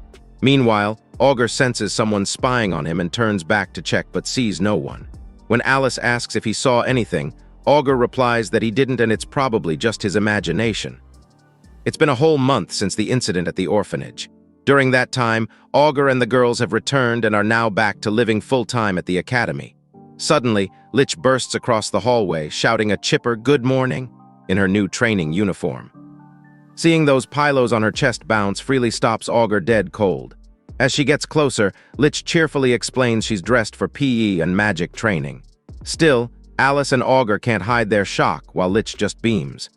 Meanwhile, Augur senses someone spying on him and turns back to check but sees no one. When Alice asks if he saw anything, Augur replies that he didn't and it's probably just his imagination. It's been a whole month since the incident at the orphanage. During that time, Augur and the girls have returned and are now back to living full-time at the academy. Suddenly, Lich bursts across the hallway, shouting a chipper "Good morning" in her new training uniform. Seeing those pylos on her chest bounce freely stops Augur dead cold. As she gets closer, Lich cheerfully explains she's dressed for PE and magic training. Still, Alice and Augur can't hide their shock while Lich just beams.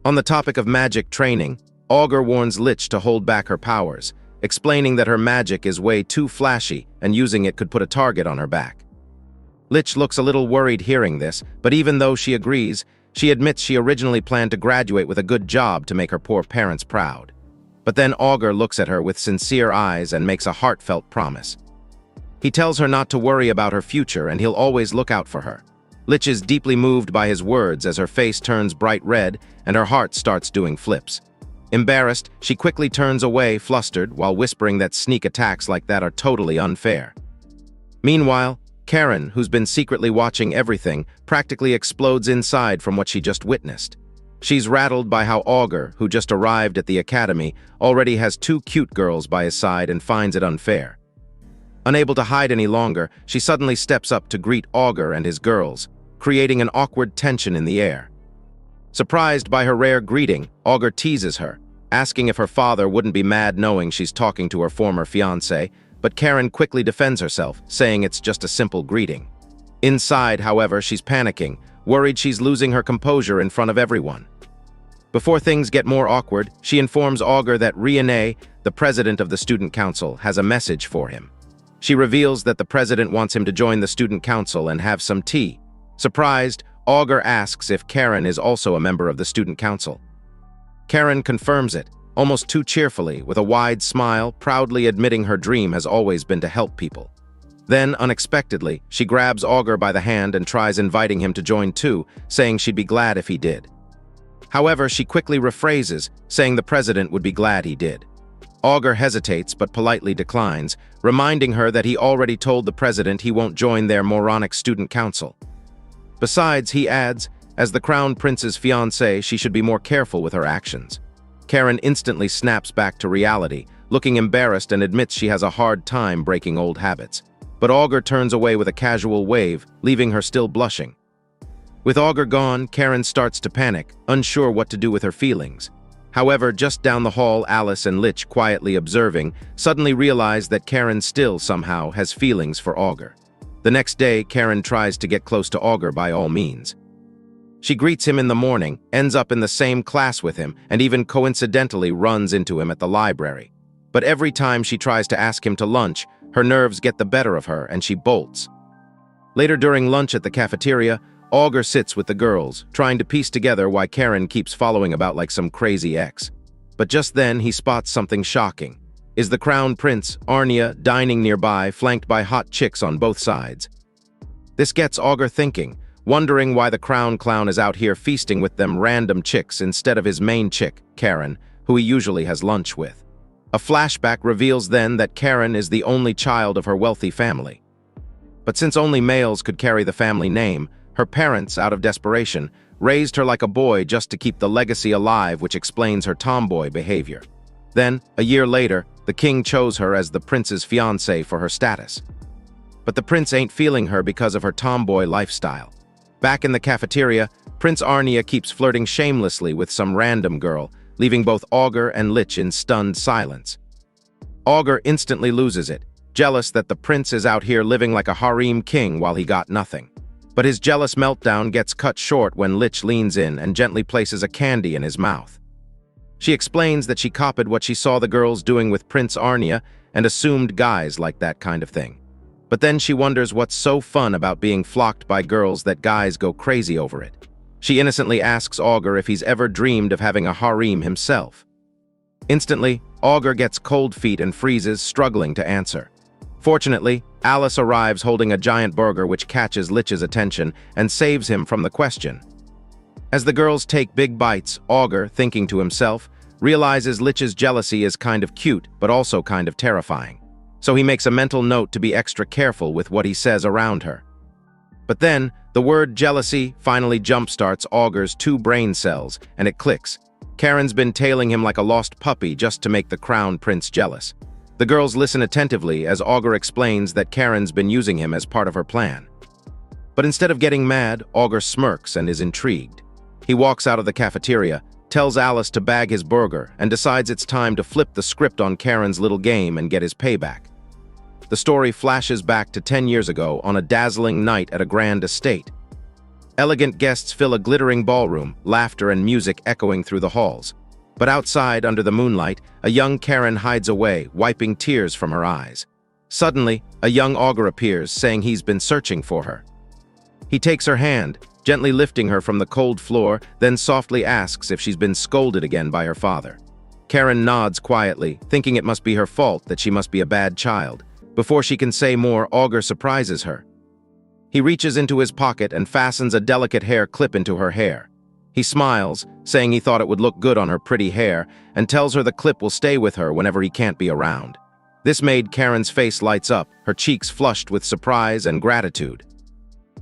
On the topic of magic training, Augur warns Lich to hold back her powers, explaining that her magic is way too flashy and using it could put a target on her back. Lich looks a little worried hearing this, but even though she agrees, she admits she originally planned to graduate with a good job to make her poor parents proud. But then Augur looks at her with sincere eyes and makes a heartfelt promise. He tells her not to worry about her future and he'll always look out for her. Lich is deeply moved by his words as her face turns bright red and her heart starts doing flips. Embarrassed, she quickly turns away, flustered, while whispering that sneak attacks like that are totally unfair. Meanwhile, Karen, who's been secretly watching everything, practically explodes inside from what she just witnessed. She's rattled by how Augur, who just arrived at the academy, already has two cute girls by his side and finds it unfair. Unable to hide any longer, she suddenly steps up to greet Augur and his girls, creating an awkward tension in the air. Surprised by her rare greeting, Augur teases her, asking if her father wouldn't be mad knowing she's talking to her former fiancé, but Karen quickly defends herself, saying it's just a simple greeting. Inside, however, she's panicking, worried she's losing her composure in front of everyone. Before things get more awkward, she informs Augur that Reincarnated, the president of the student council, has a message for him. She reveals that the president wants him to join the student council and have some tea. Surprised, Augur asks if Karen is also a member of the student council. Karen confirms it, almost too cheerfully, with a wide smile, proudly admitting her dream has always been to help people. Then, unexpectedly, she grabs Augur by the hand and tries inviting him to join too, saying she'd be glad if he did. However, she quickly rephrases, saying the president would be glad he did. Augur hesitates but politely declines, reminding her that he already told the president he won't join their moronic student council. Besides, he adds, as the crown prince's fiancée, she should be more careful with her actions. Karen instantly snaps back to reality, looking embarrassed and admits she has a hard time breaking old habits. But Augur turns away with a casual wave, leaving her still blushing. With Augur gone, Karen starts to panic, unsure what to do with her feelings. However, just down the hall, Alice and Lich, quietly observing, suddenly realize that Karen still somehow has feelings for Augur. The next day, Karen tries to get close to Augur by all means. She greets him in the morning, ends up in the same class with him, and even coincidentally runs into him at the library. But every time she tries to ask him to lunch, her nerves get the better of her and she bolts. Later during lunch at the cafeteria, Augur sits with the girls, trying to piece together why Karen keeps following about like some crazy ex. But just then, he spots something shocking. Is the crown prince, Arnia, dining nearby, flanked by hot chicks on both sides. This gets Augur thinking, wondering why the crown clown is out here feasting with them random chicks instead of his main chick, Karen, who he usually has lunch with. A flashback reveals then that Karen is the only child of her wealthy family. But since only males could carry the family name, her parents, out of desperation, raised her like a boy just to keep the legacy alive, which explains her tomboy behavior. Then, a year later, the king chose her as the prince's fiancée for her status. But the prince ain't feeling her because of her tomboy lifestyle. Back in the cafeteria, Prince Arnia keeps flirting shamelessly with some random girl, leaving both Augur and Lich in stunned silence. Augur instantly loses it, jealous that the prince is out here living like a harem king while he got nothing. But his jealous meltdown gets cut short when Lich leans in and gently places a candy in his mouth. She explains that she copied what she saw the girls doing with Prince Arnia and assumed guys like that kind of thing. But then she wonders what's so fun about being flocked by girls that guys go crazy over it. She innocently asks Augur if he's ever dreamed of having a harem himself. Instantly, Augur gets cold feet and freezes, struggling to answer. Fortunately, Alice arrives holding a giant burger which catches Lich's attention and saves him from the question. As the girls take big bites, Augur, thinking to himself, realizes Lich's jealousy is kind of cute, but also kind of terrifying. So he makes a mental note to be extra careful with what he says around her. But then, the word jealousy finally jumpstarts Augur's 2 brain cells, and it clicks. Karen's been tailing him like a lost puppy just to make the crown prince jealous. The girls listen attentively as Augur explains that Karen's been using him as part of her plan. But instead of getting mad, Augur smirks and is intrigued. He walks out of the cafeteria, tells Alice to bag his burger, and decides it's time to flip the script on Karen's little game and get his payback. The story flashes back to 10 years ago on a dazzling night at a grand estate. Elegant guests fill a glittering ballroom, laughter and music echoing through the halls. But outside, under the moonlight, a young Karen hides away, wiping tears from her eyes. Suddenly, a young Augur appears, saying he's been searching for her. He takes her hand, gently lifting her from the cold floor, then softly asks if she's been scolded again by her father. Karen nods quietly, thinking it must be her fault, that she must be a bad child. Before she can say more, Augur surprises her. He reaches into his pocket and fastens a delicate hair clip into her hair. He smiles, saying he thought it would look good on her pretty hair, and tells her the clip will stay with her whenever he can't be around. This made Karen's face lights up, her cheeks flushed with surprise and gratitude.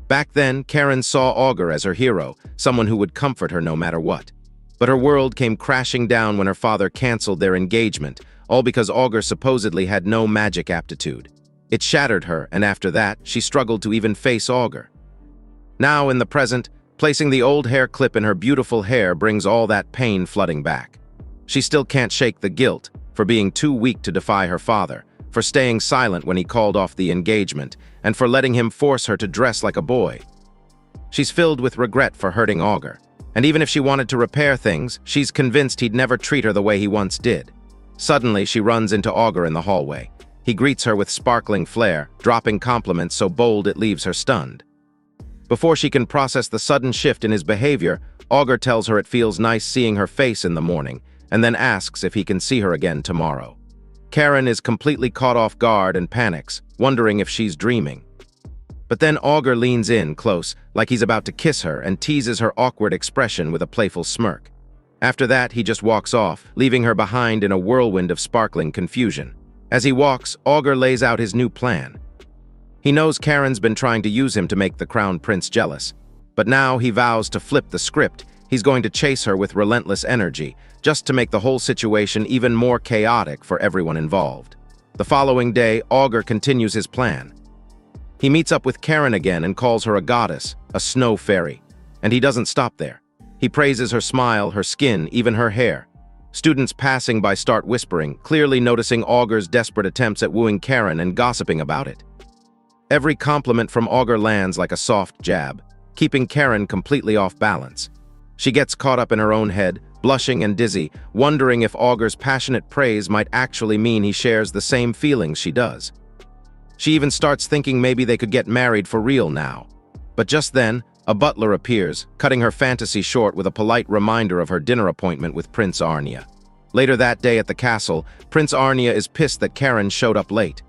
Back then, Karen saw Augur as her hero, someone who would comfort her no matter what. But her world came crashing down when her father canceled their engagement, all because Augur supposedly had no magic aptitude. It shattered her, and after that, she struggled to even face Augur. Now, in the present, placing the old hair clip in her beautiful hair brings all that pain flooding back. She still can't shake the guilt for being too weak to defy her father, for staying silent when he called off the engagement, and for letting him force her to dress like a boy. She's filled with regret for hurting Augur, and even if she wanted to repair things, she's convinced he'd never treat her the way he once did. Suddenly, she runs into Augur in the hallway. He greets her with sparkling flair, dropping compliments so bold it leaves her stunned. Before she can process the sudden shift in his behavior, Augur tells her it feels nice seeing her face in the morning, and then asks if he can see her again tomorrow. Karen is completely caught off guard and panics, wondering if she's dreaming. But then Augur leans in close, like he's about to kiss her, and teases her awkward expression with a playful smirk. After that, he just walks off, leaving her behind in a whirlwind of sparkling confusion. As he walks, Augur lays out his new plan. He knows Karen's been trying to use him to make the crown prince jealous. But now he vows to flip the script. He's going to chase her with relentless energy, just to make the whole situation even more chaotic for everyone involved. The following day, Augur continues his plan. He meets up with Karen again and calls her a goddess, a snow fairy. And he doesn't stop there. He praises her smile, her skin, even her hair. Students passing by start whispering, clearly noticing Augur's desperate attempts at wooing Karen and gossiping about it. Every compliment from Augur lands like a soft jab, keeping Karen completely off balance. She gets caught up in her own head, blushing and dizzy, wondering if Augur's passionate praise might actually mean he shares the same feelings she does. She even starts thinking maybe they could get married for real now. But just then, a butler appears, cutting her fantasy short with a polite reminder of her dinner appointment with Prince Arnia. Later that day at the castle, Prince Arnia is pissed that Karen showed up late.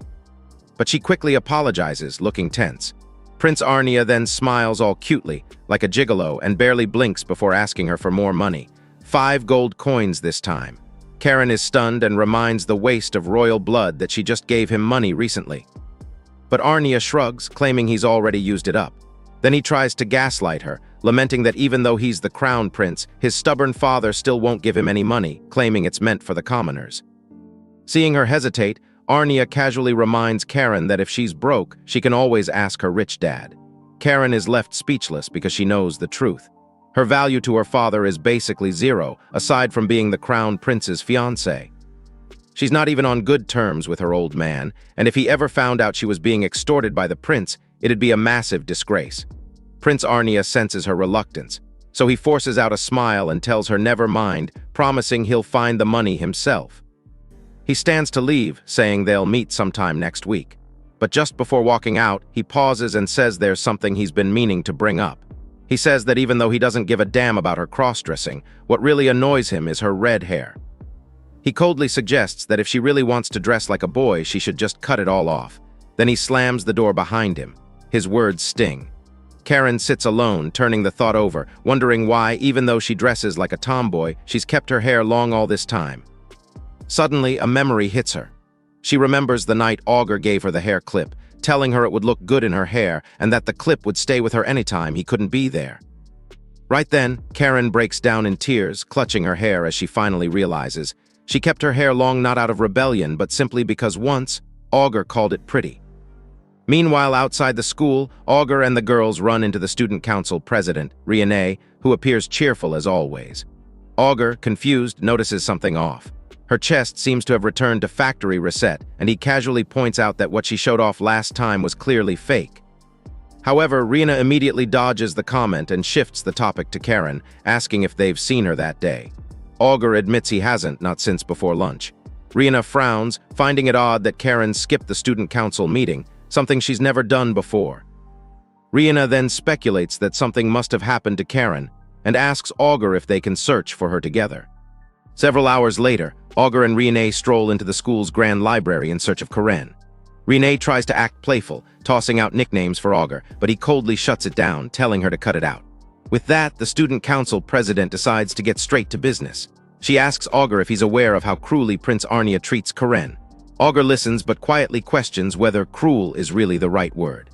But she quickly apologizes, looking tense. Prince Arnia then smiles all cutely, like a gigolo, and barely blinks before asking her for more money. 5 gold coins this time. Karen is stunned and reminds the waste of royal blood that she just gave him money recently. But Arnia shrugs, claiming he's already used it up. Then he tries to gaslight her, lamenting that even though he's the crown prince, his stubborn father still won't give him any money, claiming it's meant for the commoners. Seeing her hesitate, Arnia casually reminds Karen that if she's broke, she can always ask her rich dad. Karen is left speechless because she knows the truth. Her value to her father is basically zero, aside from being the crown prince's fiancée. She's not even on good terms with her old man, and if he ever found out she was being extorted by the prince, it'd be a massive disgrace. Prince Arnia senses her reluctance, so he forces out a smile and tells her never mind, promising he'll find the money himself. He stands to leave, saying they'll meet sometime next week. But just before walking out, he pauses and says there's something he's been meaning to bring up. He says that even though he doesn't give a damn about her cross-dressing, what really annoys him is her red hair. He coldly suggests that if she really wants to dress like a boy, she should just cut it all off. Then he slams the door behind him. His words sting. Karen sits alone, turning the thought over, wondering why, even though she dresses like a tomboy, she's kept her hair long all this time. Suddenly, a memory hits her. She remembers the night Augur gave her the hair clip, telling her it would look good in her hair and that the clip would stay with her anytime he couldn't be there. Right then, Karen breaks down in tears, clutching her hair as she finally realizes she kept her hair long not out of rebellion, but simply because once, Augur called it pretty. Meanwhile, outside the school, Augur and the girls run into the student council president, Reincarnated, who appears cheerful as always. Augur, confused, notices something off. Her chest seems to have returned to factory reset, and he casually points out that what she showed off last time was clearly fake. However, Rina immediately dodges the comment and shifts the topic to Karen, asking if they've seen her that day. Augur admits he hasn't, not since before lunch. Rina frowns, finding it odd that Karen skipped the student council meeting, something she's never done before. Rina then speculates that something must have happened to Karen, and asks Augur if they can search for her together. Several hours later, Augur and Rina stroll into the school's grand library in search of Karen. Rina tries to act playful, tossing out nicknames for Augur, but he coldly shuts it down, telling her to cut it out. With that, the student council president decides to get straight to business. She asks Augur if he's aware of how cruelly Prince Arnia treats Karen. Augur listens but quietly questions whether cruel is really the right word.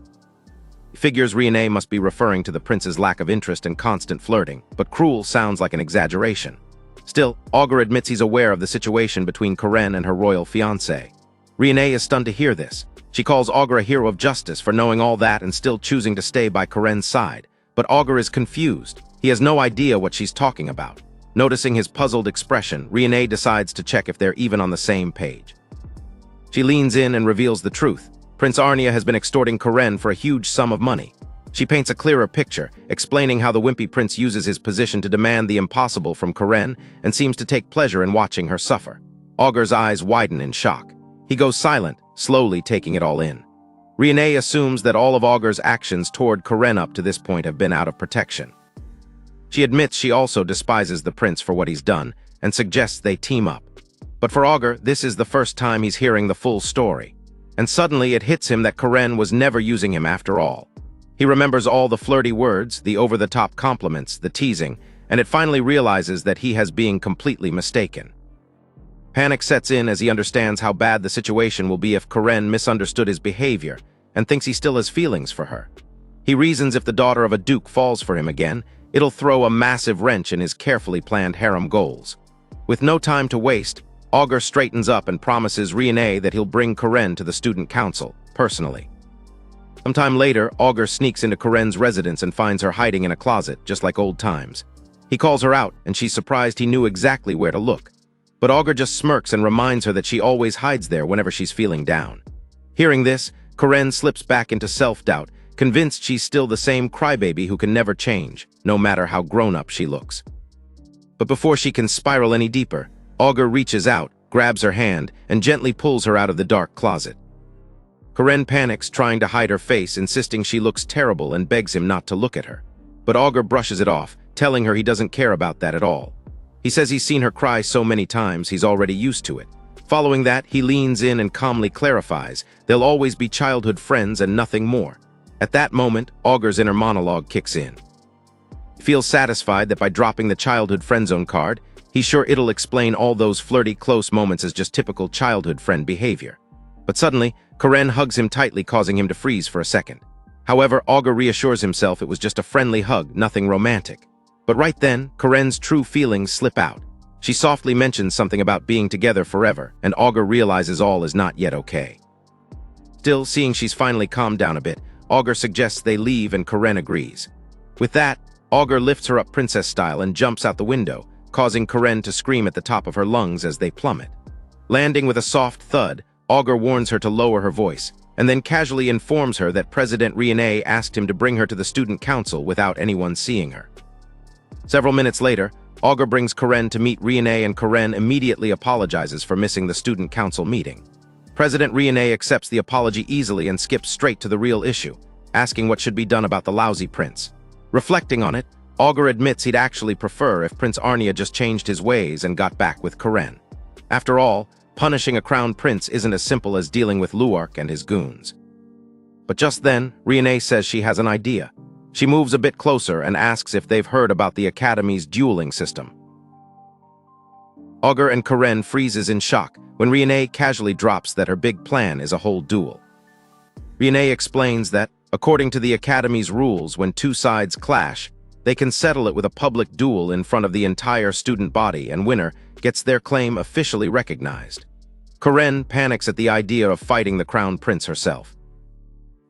He figures Rina must be referring to the prince's lack of interest and constant flirting, but cruel sounds like an exaggeration. Still, Augur admits he's aware of the situation between Karen and her royal fiancé. Rina is stunned to hear this. She calls Augur a hero of justice for knowing all that and still choosing to stay by Karen's side. But Augur is confused. He has no idea what she's talking about. Noticing his puzzled expression, Rina decides to check if they're even on the same page. She leans in and reveals the truth. Prince Arnia has been extorting Karen for a huge sum of money. She paints a clearer picture, explaining how the wimpy prince uses his position to demand the impossible from Karen and seems to take pleasure in watching her suffer. Augur's eyes widen in shock. He goes silent, slowly taking it all in. Rina assumes that all of Augur's actions toward Karen up to this point have been out of protection. She admits she also despises the prince for what he's done and suggests they team up. But for Augur, this is the first time he's hearing the full story. And suddenly it hits him that Karen was never using him after all. He remembers all the flirty words, the over-the-top compliments, the teasing, and it finally realizes that he has been completely mistaken. Panic sets in as he understands how bad the situation will be if Karen misunderstood his behavior and thinks he still has feelings for her. He reasons if the daughter of a duke falls for him again, it'll throw a massive wrench in his carefully planned harem goals. With no time to waste, Augur straightens up and promises Rina that he'll bring Karen to the student council, personally. Sometime later, Augur sneaks into Karen's residence and finds her hiding in a closet, just like old times. He calls her out, and she's surprised he knew exactly where to look. But Augur just smirks and reminds her that she always hides there whenever she's feeling down. Hearing this, Karen slips back into self-doubt, convinced she's still the same crybaby who can never change, no matter how grown-up she looks. But before she can spiral any deeper, Augur reaches out, grabs her hand, and gently pulls her out of the dark closet. Karen panics, trying to hide her face, insisting she looks terrible and begs him not to look at her. But Augur brushes it off, telling her he doesn't care about that at all. He says he's seen her cry so many times he's already used to it. Following that, he leans in and calmly clarifies they'll always be childhood friends and nothing more. At that moment, Augur's inner monologue kicks in. He feels satisfied that by dropping the childhood friendzone card, he's sure it'll explain all those flirty, close moments as just typical childhood friend behavior. But suddenly, Karen hugs him tightly, causing him to freeze for a second. However, Augur reassures himself it was just a friendly hug, nothing romantic. But right then, Karen's true feelings slip out. She softly mentions something about being together forever, and Augur realizes all is not yet okay. Still, seeing she's finally calmed down a bit, Augur suggests they leave and Karen agrees. With that, Augur lifts her up princess style and jumps out the window, causing Karen to scream at the top of her lungs as they plummet. Landing with a soft thud, Augur warns her to lower her voice, and then casually informs her that President Reincarnated asked him to bring her to the student council without anyone seeing her. Several minutes later, Augur brings Karen to meet Reincarnated, and Karen immediately apologizes for missing the student council meeting. President Reincarnated accepts the apology easily and skips straight to the real issue, asking what should be done about the lousy prince. Reflecting on it, Augur admits he'd actually prefer if Prince Arnia just changed his ways and got back with Karen. After all, punishing a crown prince isn't as simple as dealing with Luark and his goons. But just then, Reincarnated says she has an idea. She moves a bit closer and asks if they've heard about the Academy's dueling system. Augur and Karen freezes in shock when Riene casually drops that her big plan is a whole duel. Riene explains that, according to the Academy's rules, when two sides clash, they can settle it with a public duel in front of the entire student body, and winner gets their claim officially recognized. Karen panics at the idea of fighting the Crown Prince herself.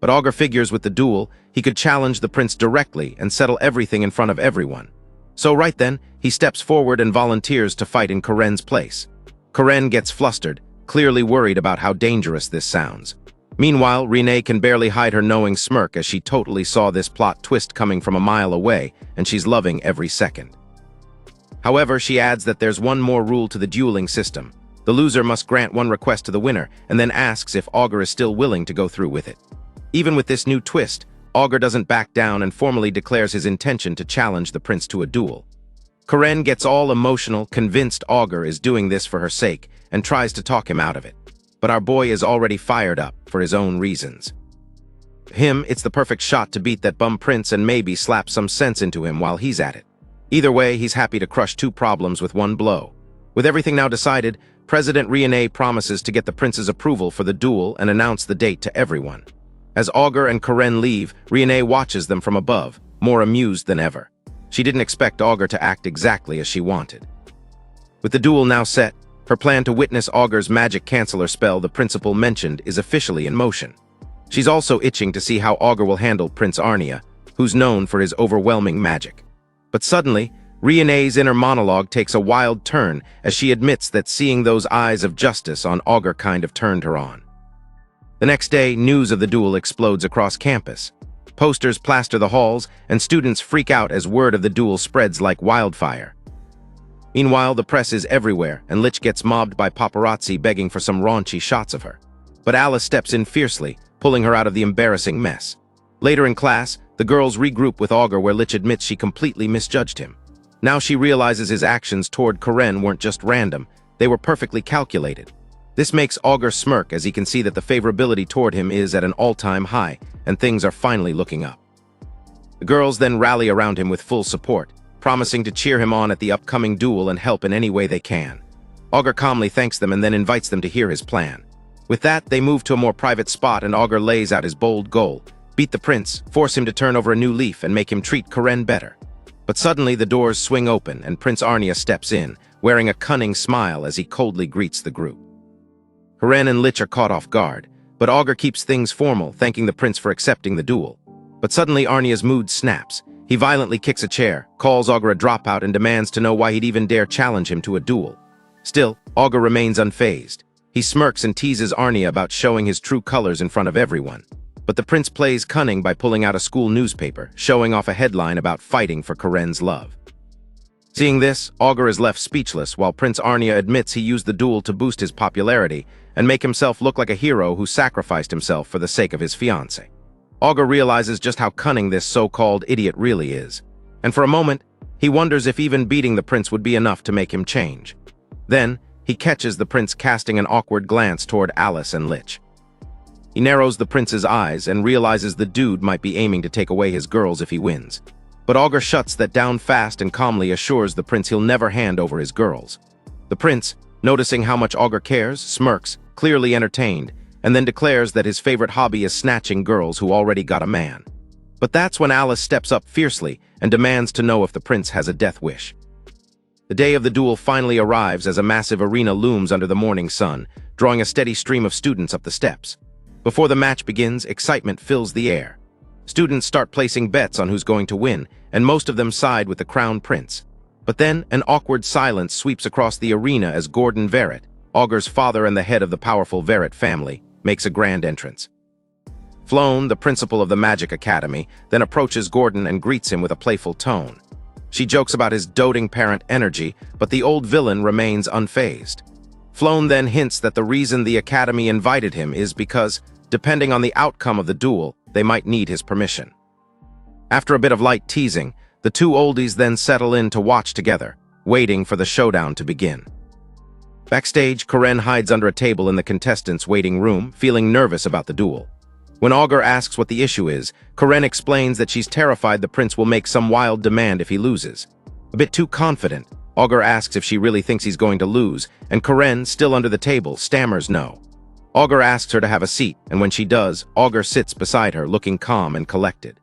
But Augur figures with the duel, he could challenge the prince directly and settle everything in front of everyone. So right then, he steps forward and volunteers to fight in Karen's place. Karen gets flustered, clearly worried about how dangerous this sounds. Meanwhile, Riene can barely hide her knowing smirk as she totally saw this plot twist coming from a mile away, and she's loving every second. However, she adds that there's one more rule to the dueling system. The loser must grant one request to the winner, and then asks if Augur is still willing to go through with it. Even with this new twist, Augur doesn't back down and formally declares his intention to challenge the prince to a duel. Karen gets all emotional, convinced Augur is doing this for her sake, and tries to talk him out of it. But our boy is already fired up for his own reasons. Him, it's the perfect shot to beat that bum prince and maybe slap some sense into him while he's at it. Either way, he's happy to crush two problems with one blow. With everything now decided, President Riene promises to get the prince's approval for the duel and announce the date to everyone. As Augur and Karen leave, Riene watches them from above, more amused than ever. She didn't expect Augur to act exactly as she wanted. With the duel now set, her plan to witness Augur's magic canceller spell the principal mentioned is officially in motion. She's also itching to see how Augur will handle Prince Arnia, who's known for his overwhelming magic. But suddenly, Riene's inner monologue takes a wild turn as she admits that seeing those eyes of justice on Augur kind of turned her on. The next day, news of the duel explodes across campus. Posters plaster the halls, and students freak out as word of the duel spreads like wildfire. Meanwhile, the press is everywhere, and Lich gets mobbed by paparazzi begging for some raunchy shots of her. But Alice steps in fiercely, pulling her out of the embarrassing mess. Later in class, the girls regroup with Augur where Lich admits she completely misjudged him. Now she realizes his actions toward Karen weren't just random, they were perfectly calculated. This makes Augur smirk as he can see that the favorability toward him is at an all-time high, and things are finally looking up. The girls then rally around him with full support, promising to cheer him on at the upcoming duel and help in any way they can. Augur calmly thanks them and then invites them to hear his plan. With that, they move to a more private spot and Augur lays out his bold goal: beat the prince, force him to turn over a new leaf, and make him treat Karen better. But suddenly the doors swing open and Prince Arnia steps in, wearing a cunning smile as he coldly greets the group. Karen and Lich are caught off guard, but Augur keeps things formal, thanking the prince for accepting the duel. But suddenly Arnia's mood snaps. He violently kicks a chair, calls Augur a dropout, and demands to know why he'd even dare challenge him to a duel. Still, Augur remains unfazed. He smirks and teases Arnia about showing his true colors in front of everyone. But the prince plays cunning by pulling out a school newspaper, showing off a headline about fighting for Karen's love. Seeing this, Augur is left speechless while Prince Arnia admits he used the duel to boost his popularity and make himself look like a hero who sacrificed himself for the sake of his fiancée. Augur realizes just how cunning this so-called idiot really is, and for a moment, he wonders if even beating the prince would be enough to make him change. Then, he catches the prince casting an awkward glance toward Alice and Lich. He narrows the prince's eyes and realizes the dude might be aiming to take away his girls if he wins. But Augur shuts that down fast and calmly assures the prince he'll never hand over his girls. The prince, noticing how much Augur cares, smirks, clearly entertained, and then declares that his favorite hobby is snatching girls who already got a man. But that's when Alice steps up fiercely and demands to know if the prince has a death wish. The day of the duel finally arrives as a massive arena looms under the morning sun, drawing a steady stream of students up the steps. Before the match begins, excitement fills the air. Students start placing bets on who's going to win, and most of them side with the crown prince. But then, an awkward silence sweeps across the arena as Gordon Verret, Augur's father and the head of the powerful Verret family, makes a grand entrance. Floan, the principal of the Magic Academy, then approaches Gordon and greets him with a playful tone. She jokes about his doting parent energy, but the old villain remains unfazed. Floan then hints that the reason the Academy invited him is because, depending on the outcome of the duel, they might need his permission. After a bit of light teasing, the two oldies then settle in to watch together, waiting for the showdown to begin. Backstage, Karen hides under a table in the contestants' waiting room, feeling nervous about the duel. When Augur asks what the issue is, Karen explains that she's terrified the prince will make some wild demand if he loses. A bit too confident, Augur asks if she really thinks he's going to lose, and Karen, still under the table, stammers no. Augur asks her to have a seat, and when she does, Augur sits beside her, looking calm and collected.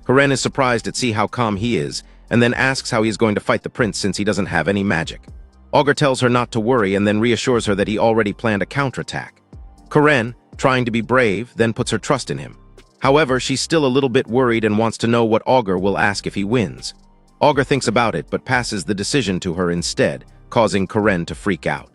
Karen is surprised at see how calm he is, and then asks how he is going to fight the prince since he doesn't have any magic. Augur tells her not to worry and then reassures her that he already planned a counterattack. Karen, trying to be brave, then puts her trust in him. However, she's still a little bit worried and wants to know what Augur will ask if he wins. Augur thinks about it but passes the decision to her instead, causing Karen to freak out.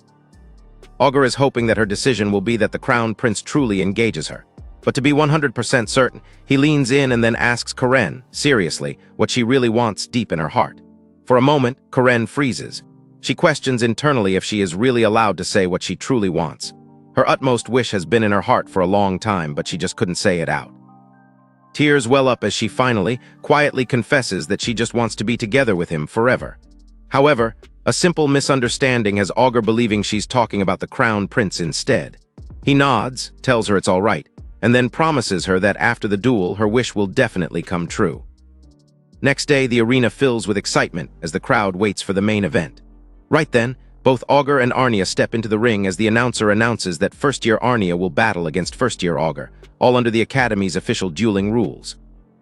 Augur is hoping that her decision will be that the crown prince truly engages her. But to be 100% certain, he leans in and then asks Karen, seriously, what she really wants deep in her heart. For a moment, Karen freezes. She questions internally if she is really allowed to say what she truly wants. Her utmost wish has been in her heart for a long time, but she just couldn't say it out. Tears well up as she finally, quietly confesses that she just wants to be together with him forever. However, a simple misunderstanding has Augur believing she's talking about the crown prince instead. He nods, tells her it's all right, and then promises her that after the duel, her wish will definitely come true. Next day, the arena fills with excitement as the crowd waits for the main event. Right then, both Augur and Arnia step into the ring as the announcer announces that first-year Arnia will battle against first-year Augur, all under the Academy's official dueling rules.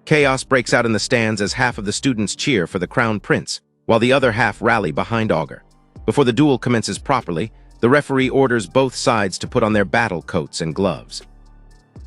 Chaos breaks out in the stands as half of the students cheer for the crown prince, while the other half rally behind Augur. Before the duel commences properly, the referee orders both sides to put on their battle coats and gloves.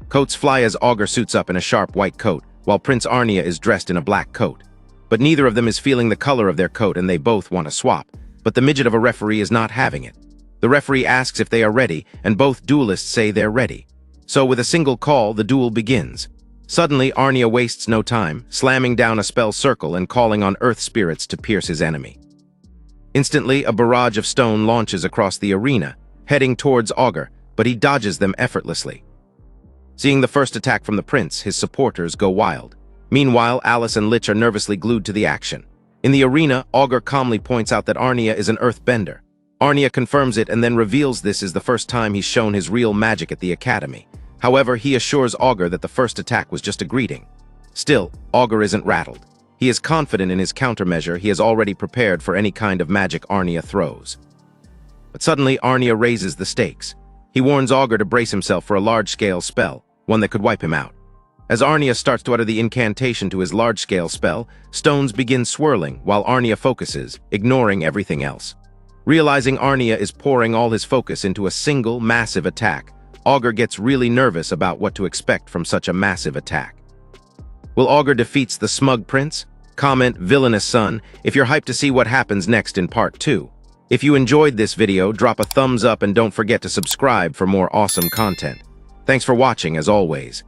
Coats fly as Augur suits up in a sharp white coat, while Prince Arnia is dressed in a black coat. But neither of them is feeling the color of their coat and they both want to swap, but the midget of a referee is not having it. The referee asks if they are ready, and both duelists say they're ready. So with a single call, the duel begins. Suddenly, Arnia wastes no time, slamming down a spell circle and calling on earth spirits to pierce his enemy. Instantly, a barrage of stone launches across the arena, heading towards Augur, but he dodges them effortlessly. Seeing the first attack from the prince, his supporters go wild. Meanwhile, Alice and Lich are nervously glued to the action. In the arena, Augur calmly points out that Arnia is an earthbender. Arnia confirms it and then reveals this is the first time he's shown his real magic at the Academy. However, he assures Augur that the first attack was just a greeting. Still, Augur isn't rattled. He is confident in his countermeasure. He has already prepared for any kind of magic Arnia throws. But suddenly, Arnia raises the stakes. He warns Augur to brace himself for a large-scale spell, one that could wipe him out. As Arnia starts to utter the incantation to his large-scale spell, stones begin swirling while Arnia focuses, ignoring everything else. Realizing Arnia is pouring all his focus into a single, massive attack, Augur gets really nervous about what to expect from such a massive attack. Will Augur defeats the smug prince? Comment villainous son if you're hyped to see what happens next in part 2. If you enjoyed this video, drop a thumbs up and don't forget to subscribe for more awesome content. Thanks for watching as always.